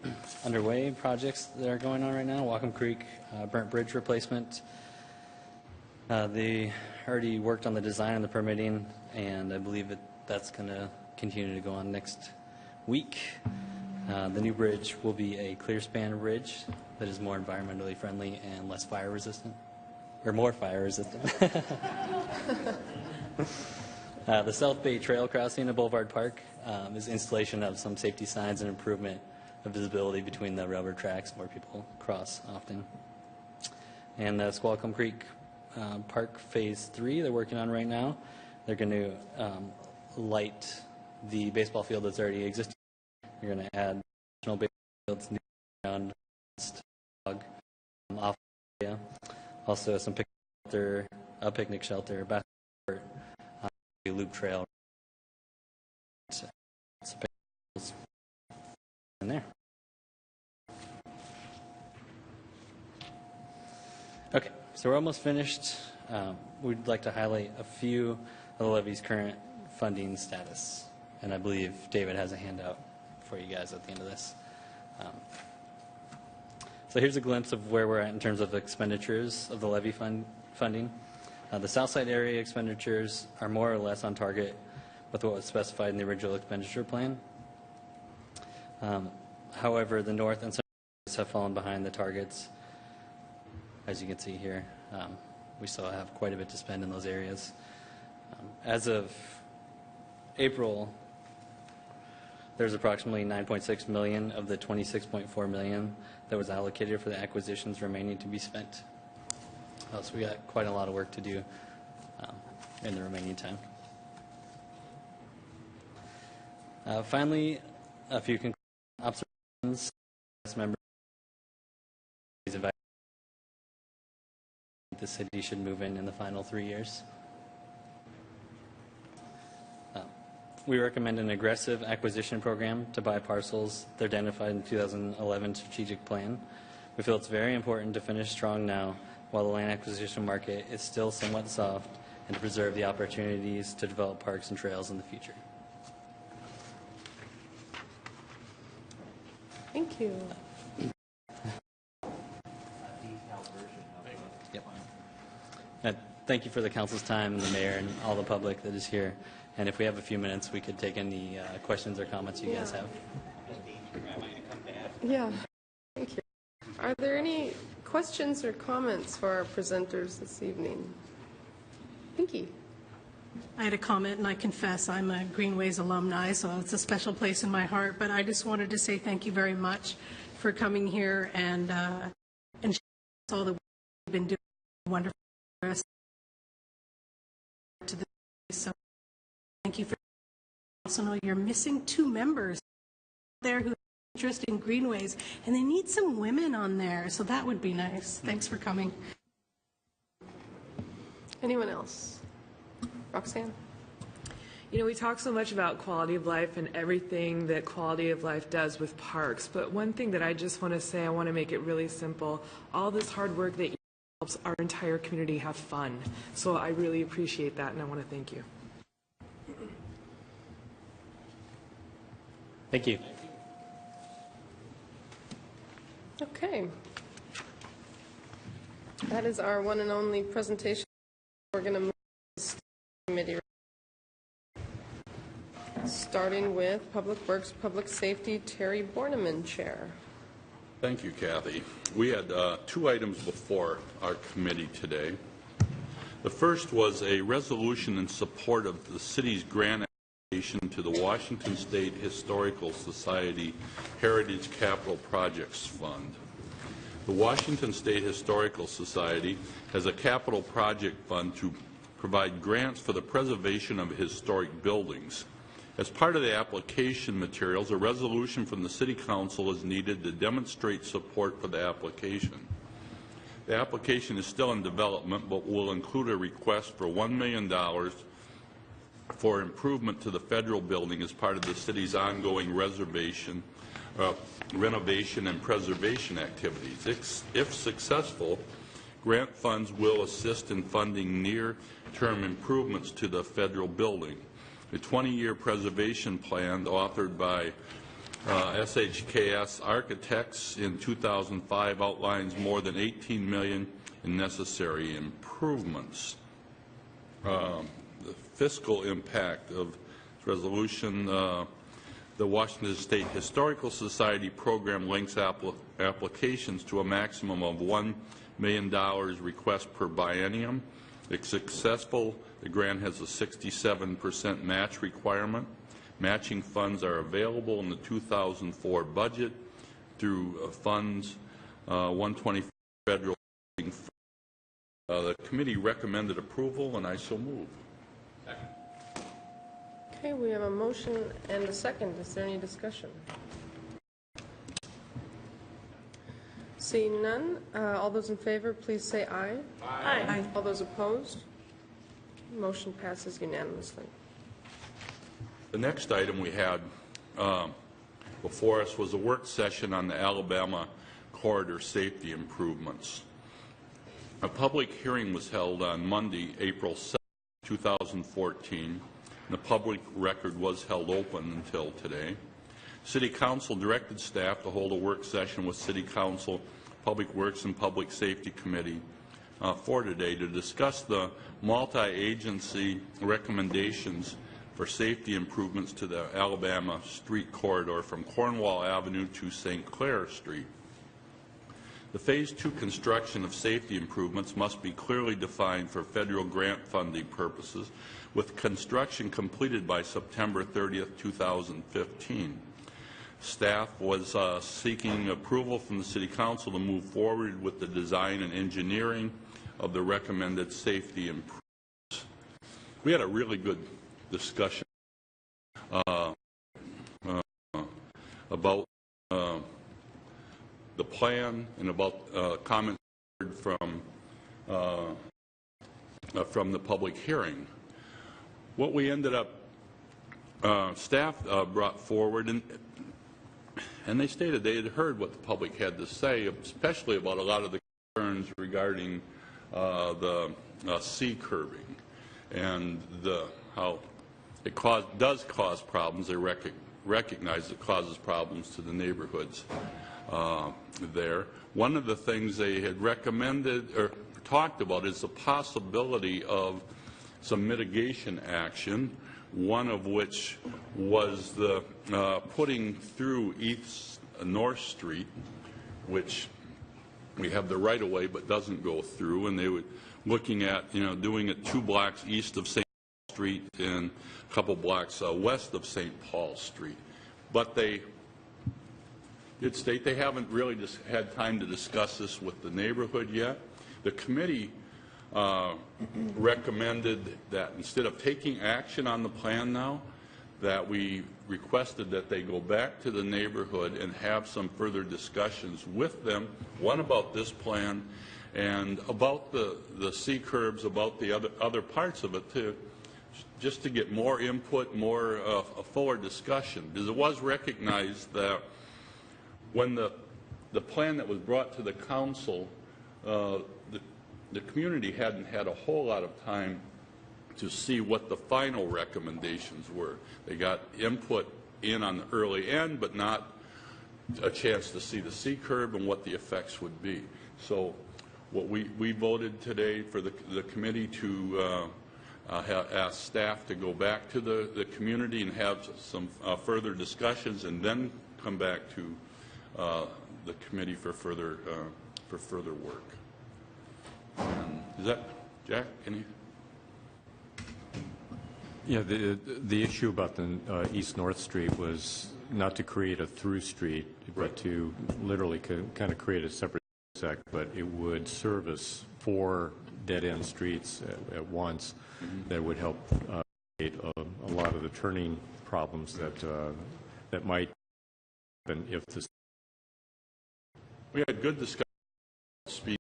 see. Underway projects that are going on right now. Whatcom Creek burnt bridge replacement. They already worked on the design and the permitting, and I believe that's going to continue to go on next week. The new bridge will be a clear span bridge that is more environmentally friendly and less fire resistant, or more fire resistant. The South Bay Trail crossing at Boulevard Park is installation of some safety signs and improvement of visibility between the railroad tracks where people cross often. And the Squalicum Creek Park Phase 3 they're working on right now. They're going to light the baseball field that's already existing. They're going to add additional baseball fields, new ground, off area. Also some picnic shelter, basketball court, loop trail. In there. Okay, so we're almost finished. We'd like to highlight a few of the levy's current funding status, and I believe David has a handout for you guys at the end of this. So here's a glimpse of where we're at in terms of expenditures of the levy funding. The Southside area expenditures are more or less on target with what was specified in the original expenditure plan. However, the north and central areas have fallen behind the targets. As you can see here, we still have quite a bit to spend in those areas. As of April, there's approximately $9.6 million of the $26.4 million that was allocated for the acquisitions remaining to be spent. So we got quite a lot of work to do in the remaining time. Finally, a few observations. Members, the city should move in the final 3 years. We recommend an aggressive acquisition program to buy parcels that are identified in the 2011 strategic plan. We feel it's very important to finish strong now while the land acquisition market is still somewhat soft, and to preserve the opportunities to develop parks and trails in the future. Thank you. Yep. Thank you for the council's time, and the mayor, and all the public that is here. And if we have a few minutes, we could take any questions or comments you guys have. Yeah. Are there any questions or comments for our presenters this evening? Pinky. I had a comment, and I confess I'm a Greenways alumni, so it's a special place in my heart. But I just wanted to say thank you very much for coming here and all the work you've been doing. Wonderful for us. So thank you for. Also know you're missing 2 members there who have interest in Greenways, and they need some women on there, so that would be nice. Thanks for coming. Anyone else? Roxanne? You know, we talk so much about quality of life and everything that quality of life does with parks, but one thing that I just want to say, I want to make it really simple. All this hard work that you do helps our entire community have fun. So I really appreciate that, and I want to thank you. Thank you. Okay. That is our one and only presentation. We're going to move to the committee. Starting with Public Works, Public Safety, Terry Borneman, Chair. Thank you, Kathy. We had 2 items before our committee today. The first was a resolution in support of the city's grant application to the Washington State Historical Society Heritage Capital Projects Fund. The Washington State Historical Society has a capital project fund to provide grants for the preservation of historic buildings. As part of the application materials, a resolution from the City Council is needed to demonstrate support for the application. The application is still in development, but will include a request for $1 million for improvement to the federal building as part of the city's ongoing renovation and preservation activities. If successful, grant funds will assist in funding near-term improvements to the federal building. The 20-year preservation plan authored by SHKS Architects in 2005 outlines more than $18 million in necessary improvements. The fiscal impact of this resolution, the Washington State Historical Society program links applications to a maximum of $1 million request per biennium. If successful, the grant has a 67% match requirement. Matching funds are available in the 2004 budget through funds 124 federal. The committee recommended approval, and I so move. Okay, we have a motion and a second. Is there any discussion? Seeing none, all those in favor, please say aye. Aye. Aye. All those opposed? Motion passes unanimously. The next item we had before us was a work session on the Alabama corridor safety improvements. A public hearing was held on Monday, April 7, 2014. And the public record was held open until today. City Council directed staff to hold a work session with City Council, Public Works, and Public Safety Committee for today to discuss the multi-agency recommendations for safety improvements to the Alabama street corridor from Cornwall Avenue to St. Clair Street. The Phase 2 construction of safety improvements must be clearly defined for federal grant funding purposes, with construction completed by September 30th, 2015. Staff was seeking approval from the City Council to move forward with the design and engineering of the recommended safety improvements. We had a really good discussion about the plan and about comments from the public hearing. What we ended up, staff brought forward, and they stated they had heard what the public had to say, especially about a lot of the concerns regarding the C curving and how it does cause problems. They recognize it causes problems to the neighborhoods there. One of the things they had recommended or talked about is the possibility of some mitigation action, one of which was the putting through East North Street, which we have the right-of-way but doesn't go through, and they were looking at, doing it 2 blocks east of St. Paul Street and a couple blocks west of St. Paul Street. But they did state they haven't really just had time to discuss this with the neighborhood yet. The committee recommended that instead of taking action on the plan now, that we requested that they go back to the neighborhood and have some further discussions with them, one about this plan and about the C curbs, about the other parts of it, too, just to get more input, more a fuller discussion. Because it was recognized that when the plan that was brought to the council, the community hadn't had a whole lot of time to see what the final recommendations were. They got input in on the early end, but not a chance to see the C curve and what the effects would be. So what we voted today for the committee to ask staff to go back to the community and have some further discussions and then come back to the committee for further work. Is that, Jack, any? Yeah, the issue about the East North Street was not to create a through street, but to literally kind of create a separate sect, but it would service 4 dead-end streets at once that would help create a lot of the turning problems that might happen if this. We had good discussion about speeds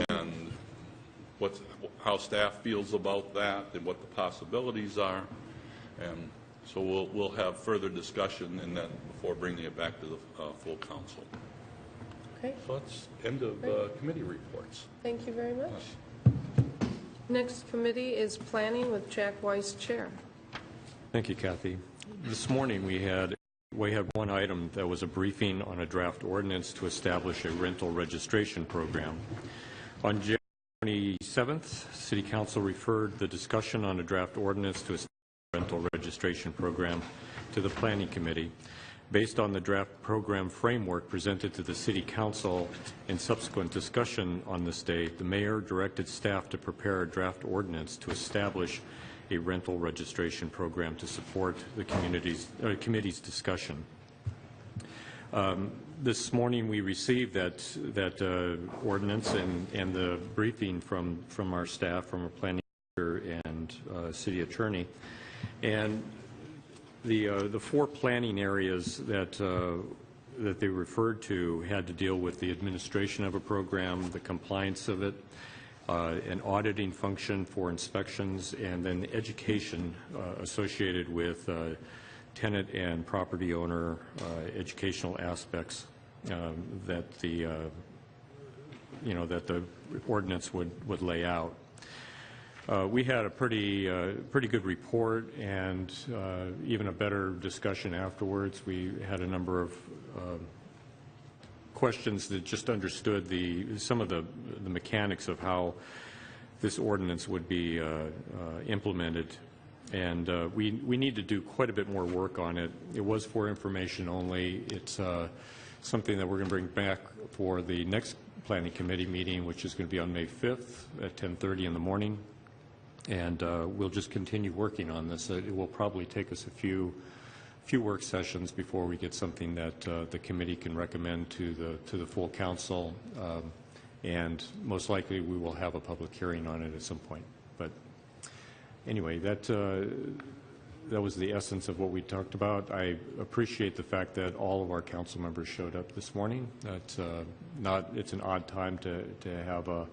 and how staff feels about that and what the possibilities are, and so we'll have further discussion in that before bringing it back to the full council. Okay. So that's end of committee reports. Thank you very much. Next committee is planning with Jack Weiss, chair. Thank you, Kathy. This morning we had one item that was a briefing on a draft ordinance to establish a rental registration program. On January 27th, City Council referred the discussion on a draft ordinance to establish a rental registration program to the Planning Committee. Based on the draft program framework presented to the City Council and subsequent discussion on this day, the Mayor directed staff to prepare a draft ordinance to establish a rental registration program to support the committee's discussion. This morning we received that ordinance and the briefing from our staff, from our planning director and city attorney, and the 4 planning areas that they referred to had to deal with the administration of a program, the compliance of it, an auditing function for inspections, and then the education associated with tenant and property owner educational aspects that the ordinance would lay out. We had a pretty good report and even a better discussion afterwards. We had a number of questions that just understood some of the mechanics of how this ordinance would be implemented, and we need to do quite a bit more work on it. It was for information only. It's something that we're going to bring back for the next Planning Committee meeting, which is going to be on May 5th at 10:30 in the morning, and we'll just continue working on this. It will probably take us a few work sessions before we get something that the committee can recommend to the full council, and most likely we will have a public hearing on it at some point. But anyway, that was the essence of what we talked about. I appreciate the fact that all of our council members showed up this morning. It's an odd time to have a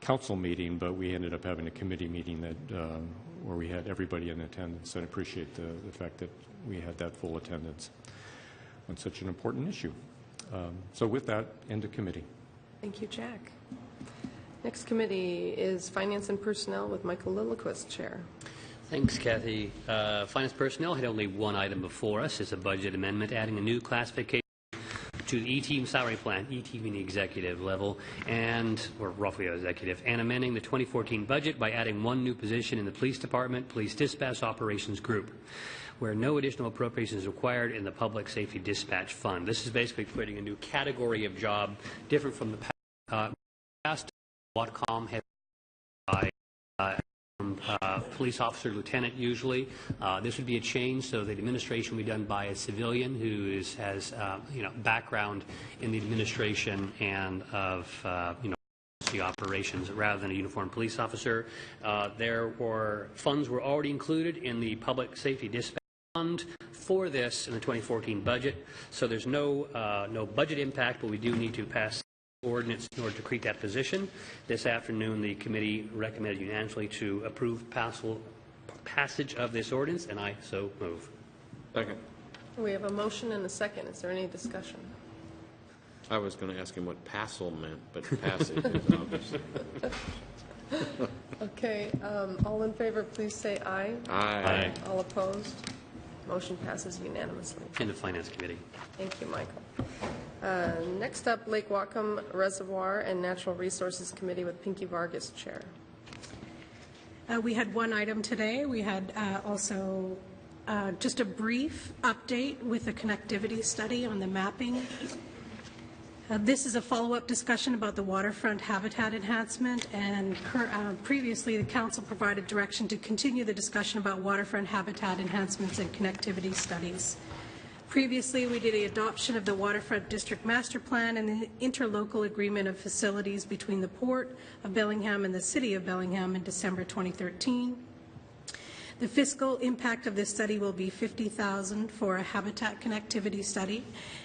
council meeting, but we ended up having a committee meeting where we had everybody in attendance. I appreciate the fact that we had that full attendance on such an important issue. So with that, end of committee. Thank you, Jack. Next committee is Finance and Personnel with Michael Lilliquist, chair. Thanks, Kathy. Finance Personnel had only one item before us. It's a budget amendment adding a new classification to the E-Team salary plan, E-Team being the executive level, or roughly executive, and amending the 2014 budget by adding one new position in the Police Department, Police Dispatch Operations Group. where no additional appropriation is required in the Public Safety Dispatch Fund. This is basically creating a new category of job, different from the past. Watcom has police officer, lieutenant usually. This would be a change, so the administration would be done by a civilian who has background in the administration and of operations rather than a uniformed police officer. Funds were already included in the Public Safety Dispatch Fund for this in the 2014 budget, so there's no budget impact, but we do need to pass ordinance in order to create that position. This afternoon, the committee recommended unanimously to approve passage of this ordinance, and I so move. Second. We have a motion and a second. Is there any discussion? I was going to ask him what passel meant, but passage is obviously. Okay. All in favor, please say aye. Aye. All opposed? Motion passes unanimously. In the Finance Committee. Thank you, Michael. Next up, Lake Whatcom Reservoir and Natural Resources Committee with Pinky Vargas, Chair. We had one item today. We had also just a brief update with the connectivity study on the mapping. This is a follow-up discussion about the waterfront habitat enhancement, and previously the Council provided direction to continue the discussion about waterfront habitat enhancements and connectivity studies. Previously, we did the adoption of the Waterfront District Master Plan and the interlocal agreement of facilities between the Port of Bellingham and the City of Bellingham in December 2013. The fiscal impact of this study will be $50,000 for a habitat connectivity study.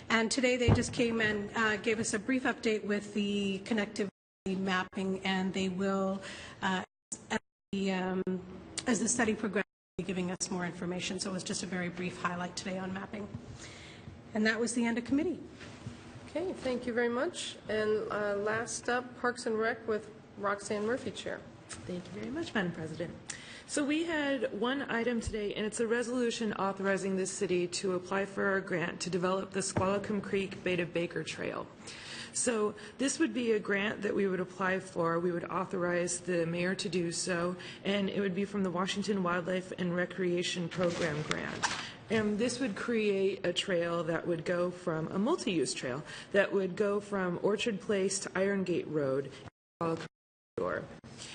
And today they just came and gave us a brief update with the connectivity mapping, and they will, as the study progresses, be giving us more information. So it was just a very brief highlight today on mapping. And that was the end of committee. Okay, thank you very much. And last up, Parks and Rec with Roxanne Murphy, Chair. Thank you very much, Madam President. So we had one item today, and it's a resolution authorizing the city to apply for a grant to develop the Squalicum Creek Beta Baker Trail. So this would be a grant that we would apply for. We would authorize the mayor to do so, and it would be from the Washington Wildlife and Recreation Program grant. And this would create a trail that would go from, a multi-use trail, that would go from Orchard Place to Iron Gate Road.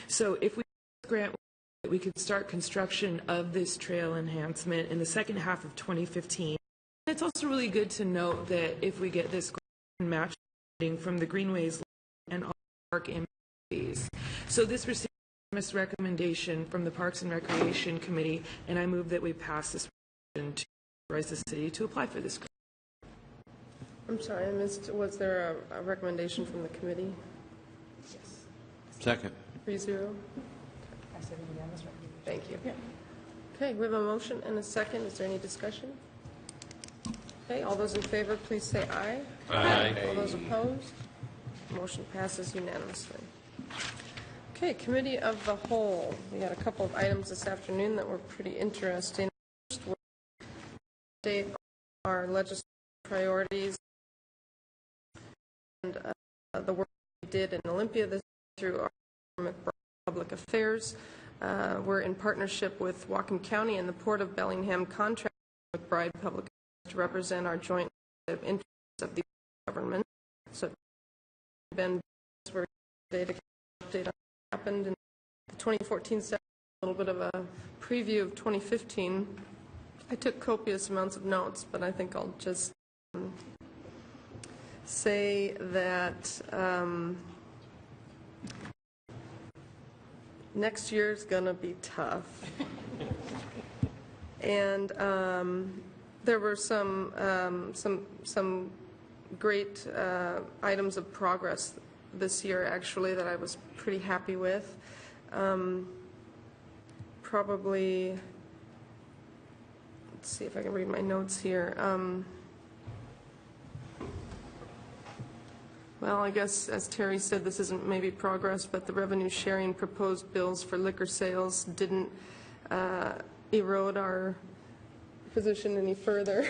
So if we grant, we could start construction of this trail enhancement in the second half of 2015. It's also really good to note that if we get this match from the Greenways and all park fees. So this received a recommendation from the Parks and Recreation Committee, and I move that we pass this resolution to authorize the city to apply for this grant. I'm sorry, I missed. Was there a recommendation from the committee? Yes. Second. 3-0. Thank you. Yeah. Okay, we have a motion and a second. Is there any discussion? Okay, all those in favor, please say aye. Aye. All those opposed? Motion passes unanimously. Okay, Committee of the Whole. We had a couple of items this afternoon that were pretty interesting. First, update our legislative priorities and the work we did in Olympia this through our public affairs. We're in partnership with Whatcom County and the Port of Bellingham, contracting with Bride Public to represent our joint interests of the government. So, Ben, we're today to update on what happened in the 2014 session, a little bit of a preview of 2015. I took copious amounts of notes, but I think I'll just say that next year's going to be tough. And there were some great items of progress this year, actually, that I was pretty happy with. Probably, let's see if I can read my notes here. Well, I guess, as Terry said, this isn't maybe progress, but the revenue sharing proposed bills for liquor sales didn't erode our position any further.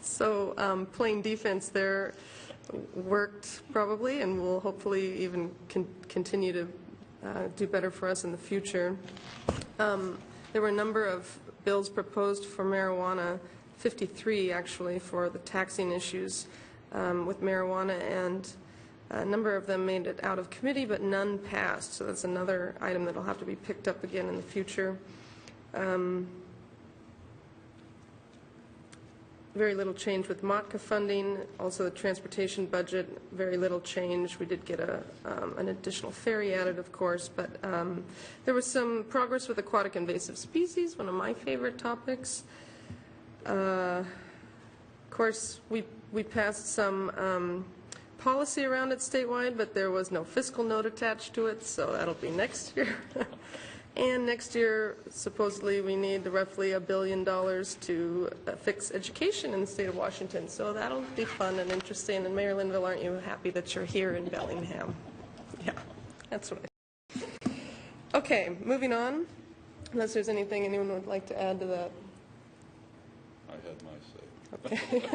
So playing defense there worked probably, and will hopefully even continue to do better for us in the future. There were a number of bills proposed for marijuana, 53 actually, for the taxing issues with marijuana, and a number of them made it out of committee, but none passed. So that's another item that will have to be picked up again in the future. Very little change with MOTCA funding. Also the transportation budget, very little change. We did get an additional ferry added, of course, but there was some progress with aquatic invasive species, one of my favorite topics. Of course, we passed some policy around it statewide, but there was no fiscal note attached to it, so that'll be next year. And next year, supposedly, we need roughly $1 billion to fix education in the state of Washington. So that'll be fun and interesting. And Mayor Linville, aren't you happy that you're here in Bellingham? Yeah, that's what I think. Okay, moving on. Unless there's anything anyone would like to add to that. I had my say. Okay.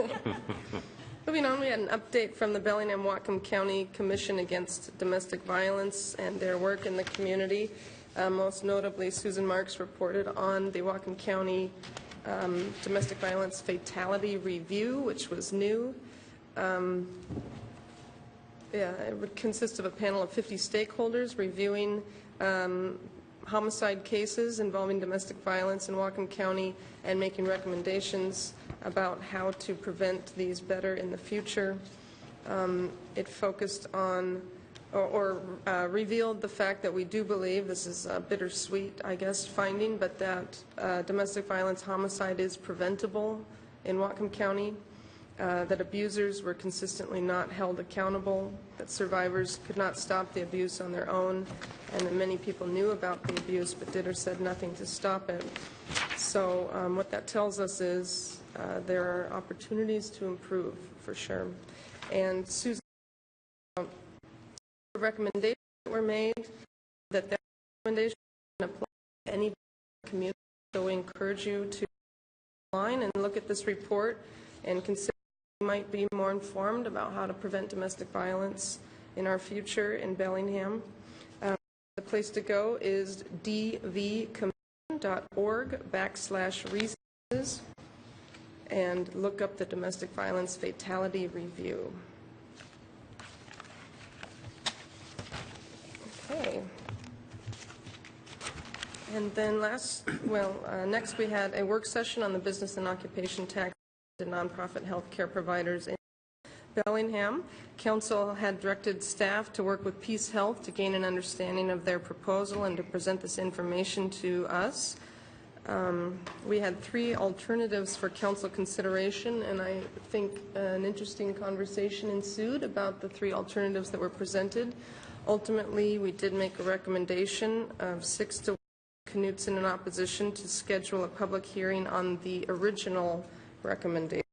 Moving on, we had an update from the Bellingham-Whatcom County Commission Against Domestic Violence and their work in the community. Most notably, Susan Marks reported on the Whatcom County Domestic Violence Fatality Review, which was new. It would consist of a panel of 50 stakeholders reviewing homicide cases involving domestic violence in Whatcom County and making recommendations about how to prevent these better in the future. It focused on or revealed the fact that we do believe, this is a bittersweet, I guess, finding, but that domestic violence homicide is preventable in Whatcom County, that abusers were consistently not held accountable, that survivors could not stop the abuse on their own, and that many people knew about the abuse but did or said nothing to stop it. So what that tells us is there are opportunities to improve, for sure. And Susan, recommendations that were made, that recommendations can apply to any community. So we encourage you to online and look at this report and consider you might be more informed about how to prevent domestic violence in our future in Bellingham. The place to go is dvcommission.org/resources and look up the Domestic Violence Fatality Review. Okay. And then next we had a work session on the business and occupation tax to nonprofit health care providers in Bellingham. Council had directed staff to work with Peace Health to gain an understanding of their proposal and to present this information to us. We had 3 alternatives for council consideration, and I think an interesting conversation ensued about the 3 alternatives that were presented. Ultimately, we did make a recommendation of 6-1 Knutson in opposition to schedule a public hearing on the original recommendation.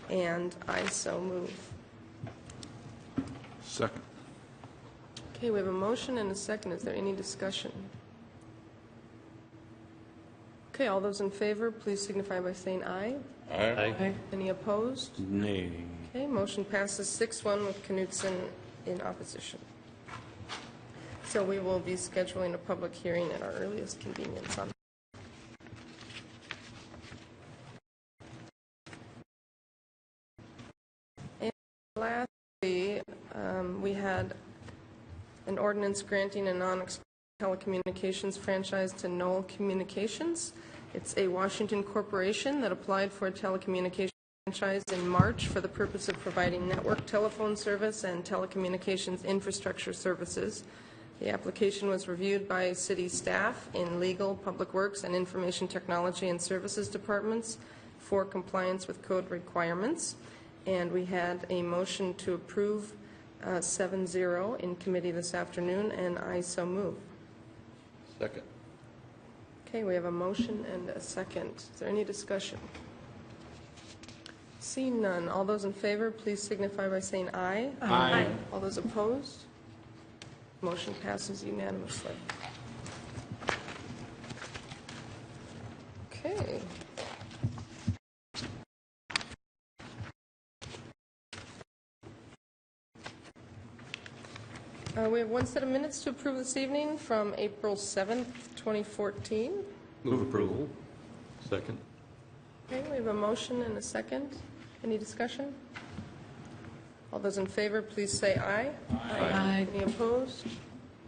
And I so move. Second. Okay, we have a motion and a second. Is there any discussion? Okay, all those in favor, please signify by saying aye. Aye. Any opposed? Nay. Okay, motion passes 6-1 with Knutson in opposition. So we will be scheduling a public hearing at our earliest convenience on. And lastly, we had an ordinance granting a non-exclusive telecommunications franchise to Knoll Communications. It's a Washington corporation that applied for a telecommunications franchise in March for the purpose of providing network telephone service and telecommunications infrastructure services. The application was reviewed by city staff in legal, public works, and information technology and services departments for compliance with code requirements. And we had a motion to approve 7-0 in committee this afternoon, and I so move. Second. Okay, we have a motion and a second. Is there any discussion? Seeing none, all those in favor, please signify by saying aye. Aye. All those opposed? Motion passes unanimously. Okay. We have one set of minutes to approve this evening from April 7th, 2014. Move approval. Second. Okay, we have a motion and a second. Any discussion? All those in favor, please say aye. Aye. Any opposed?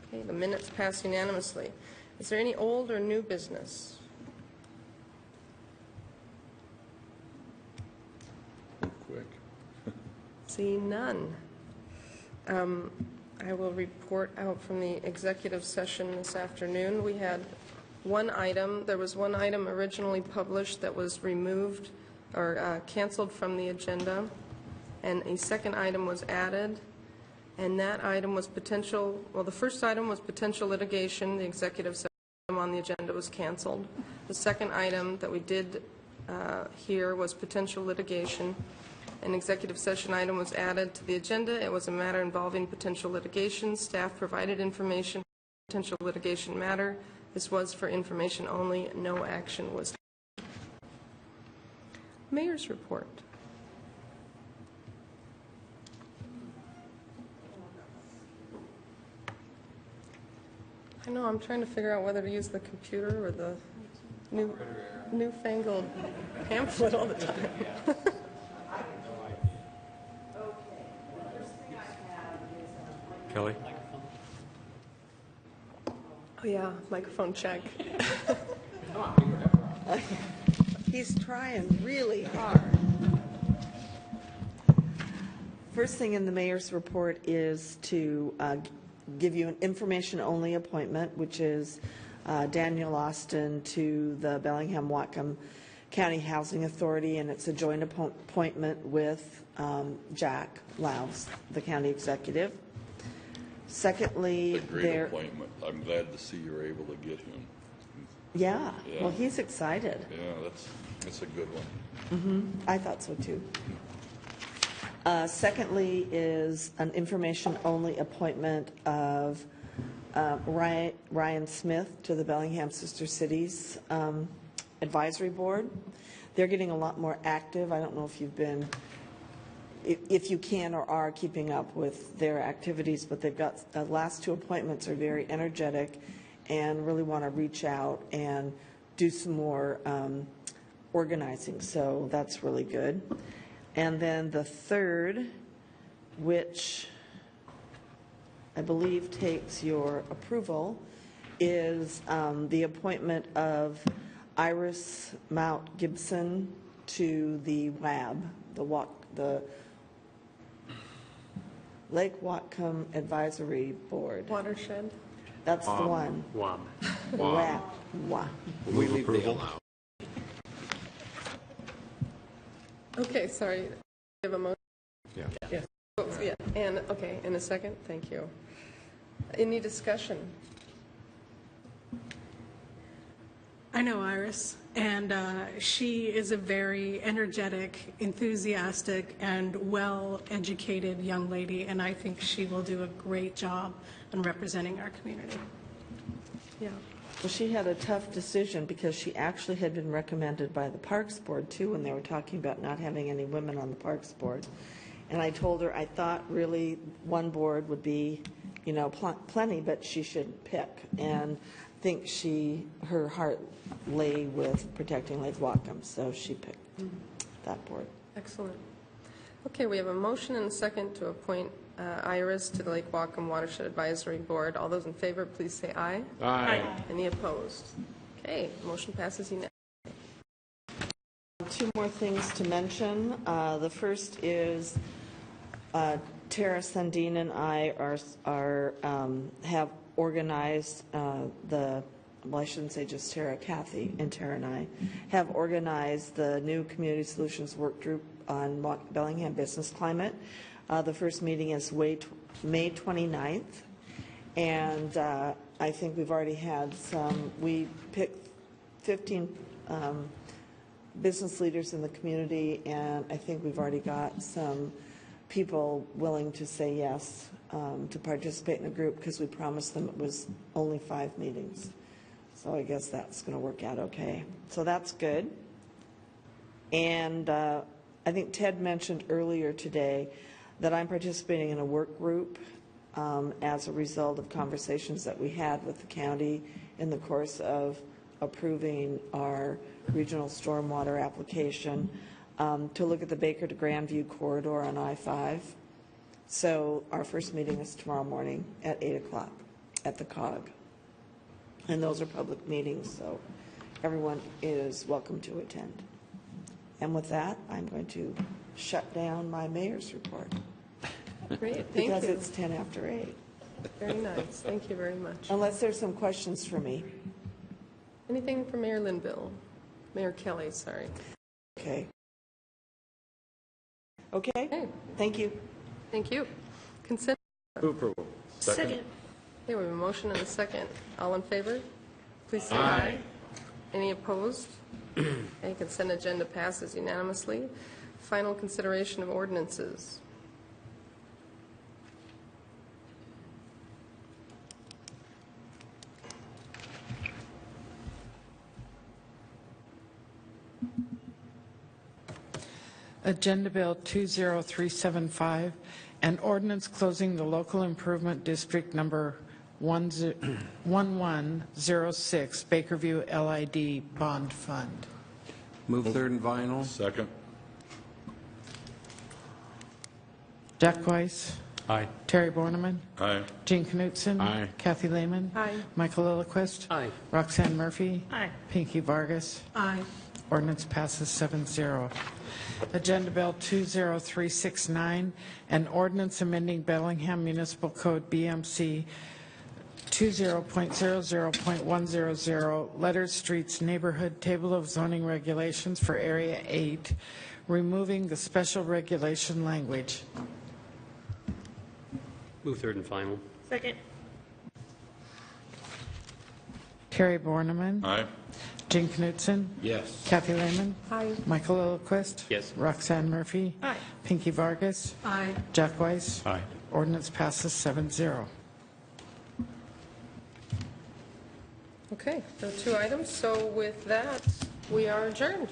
Okay, the minutes pass unanimously. Is there any old or new business? Quick. Seeing none. I will report out from the executive session this afternoon. We had one item. There was one item originally published that was removed or canceled from the agenda, and a second item was added. And that item was potential, well, the first item was potential litigation. The executive session on the agenda was canceled. The second item that we did hear was potential litigation. An executive session item was added to the agenda. It was a matter involving potential litigation. Staff provided information on potential litigation matter. This was for information only. No action was taken. Mayor's report. I know, I'm trying to figure out whether to use the computer or the newfangled pamphlet all the time. Kelly? Oh, yeah, microphone check. He's trying really hard. First thing in the mayor's report is to give you an information-only appointment, which is Daniel Austin to the Bellingham-Whatcom County Housing Authority, and it's a joint appointment with Jack Louse, the county executive. Secondly, A great appointment. I'm glad to see you're able to get him. Yeah, Yeah. well, he's excited. Yeah, that's a good one. I thought so too. Secondly is an information-only appointment of Ryan Smith to the Bellingham Sister Cities Advisory Board. They're getting a lot more active. I don't know if you've been, if you can or are keeping up with their activities, but they've got, the last two appointments are very energetic and really want to reach out and do some more organizing, so that's really good. And then the third, which I believe takes your approval, is the appointment of Iris Mount Gibson to the WAB, the Lake Whatcom Advisory Board. Watershed. That's the one. WAB. WAB. WAB. Move approval. Okay, sorry. We have a motion? Yeah. Yes. Oh, yeah. And, okay, in a second, thank you. Any discussion? I know Iris, and she is a very energetic, enthusiastic, and well-educated young lady, and I think she will do a great job in representing our community. Yeah. Well, she had a tough decision because she actually had been recommended by the Parks Board, too, when they were talking about not having any women on the Parks Board. And I told her I thought really one board would be, you know, plenty, but she should pick. And I think her heart lay with protecting Lake Whatcom, so she picked that board. Excellent. Okay, we have a motion and a second to appoint Iris to the Lake Whatcom Watershed Advisory Board. All those in favor, please say aye. Aye. Any opposed? Okay, motion passes unanimously. Two more things to mention. The first is Tara Sundin and I have organized well, I shouldn't say just Tara, Kathy and Tara and I have organized the new Community Solutions Work Group on Bellingham business climate. The first meeting is May 29th, and I think we've already had we picked 15 business leaders in the community, and I think we've already got some people willing to say yes to participate in the group because we promised them it was only 5 meetings. So I guess that's going to work out okay. So that's good. And I think Ted mentioned earlier today that I'm participating in a work group as a result of conversations that we had with the county in the course of approving our regional stormwater application to look at the Baker to Grandview corridor on I-5. So our first meeting is tomorrow morning at 8 o'clock at the COG. And those are public meetings, so everyone is welcome to attend. And with that, I'm going to shut down my mayor's report. Great, thank Because you. it's 10 after 8. Very nice, thank you very much. Unless there's some questions for me. Anything for Mayor Linville? Mayor Kelly, sorry. Okay. Okay, thank you. Thank you. Consent. Move approval. Okay, we have a motion and a second. All in favor? Please say aye. Any opposed? Okay, consent agenda passes unanimously. Final consideration of ordinances. Agenda Bill 20375, an ordinance closing the local improvement district number 1106 Bakerview LID Bond Fund. Move third and final. Second. Jack Weiss. Aye. Terry Borneman. Aye. Jean Knutson. Aye. Kathy Lehman. Aye. Michael Lillquist. Aye. Roxanne Murphy. Aye. Pinky Vargas. Aye. Ordinance passes 7-0. Agenda Bill 20369, an ordinance amending Bellingham Municipal Code BMC 20.00.100, Letters, Streets, Neighborhood, Table of Zoning Regulations for Area 8, removing the special regulation language. Move third and final. Second. Terry Borneman. Aye. Jean Knutson. Yes. Kathy Lehman. Aye. Michael Lillquist. Yes. Roxanne Murphy. Aye. Pinky Vargas. Aye. Jack Weiss. Aye. Ordinance passes 7-0. Okay, there are two items, so with that, we are adjourned.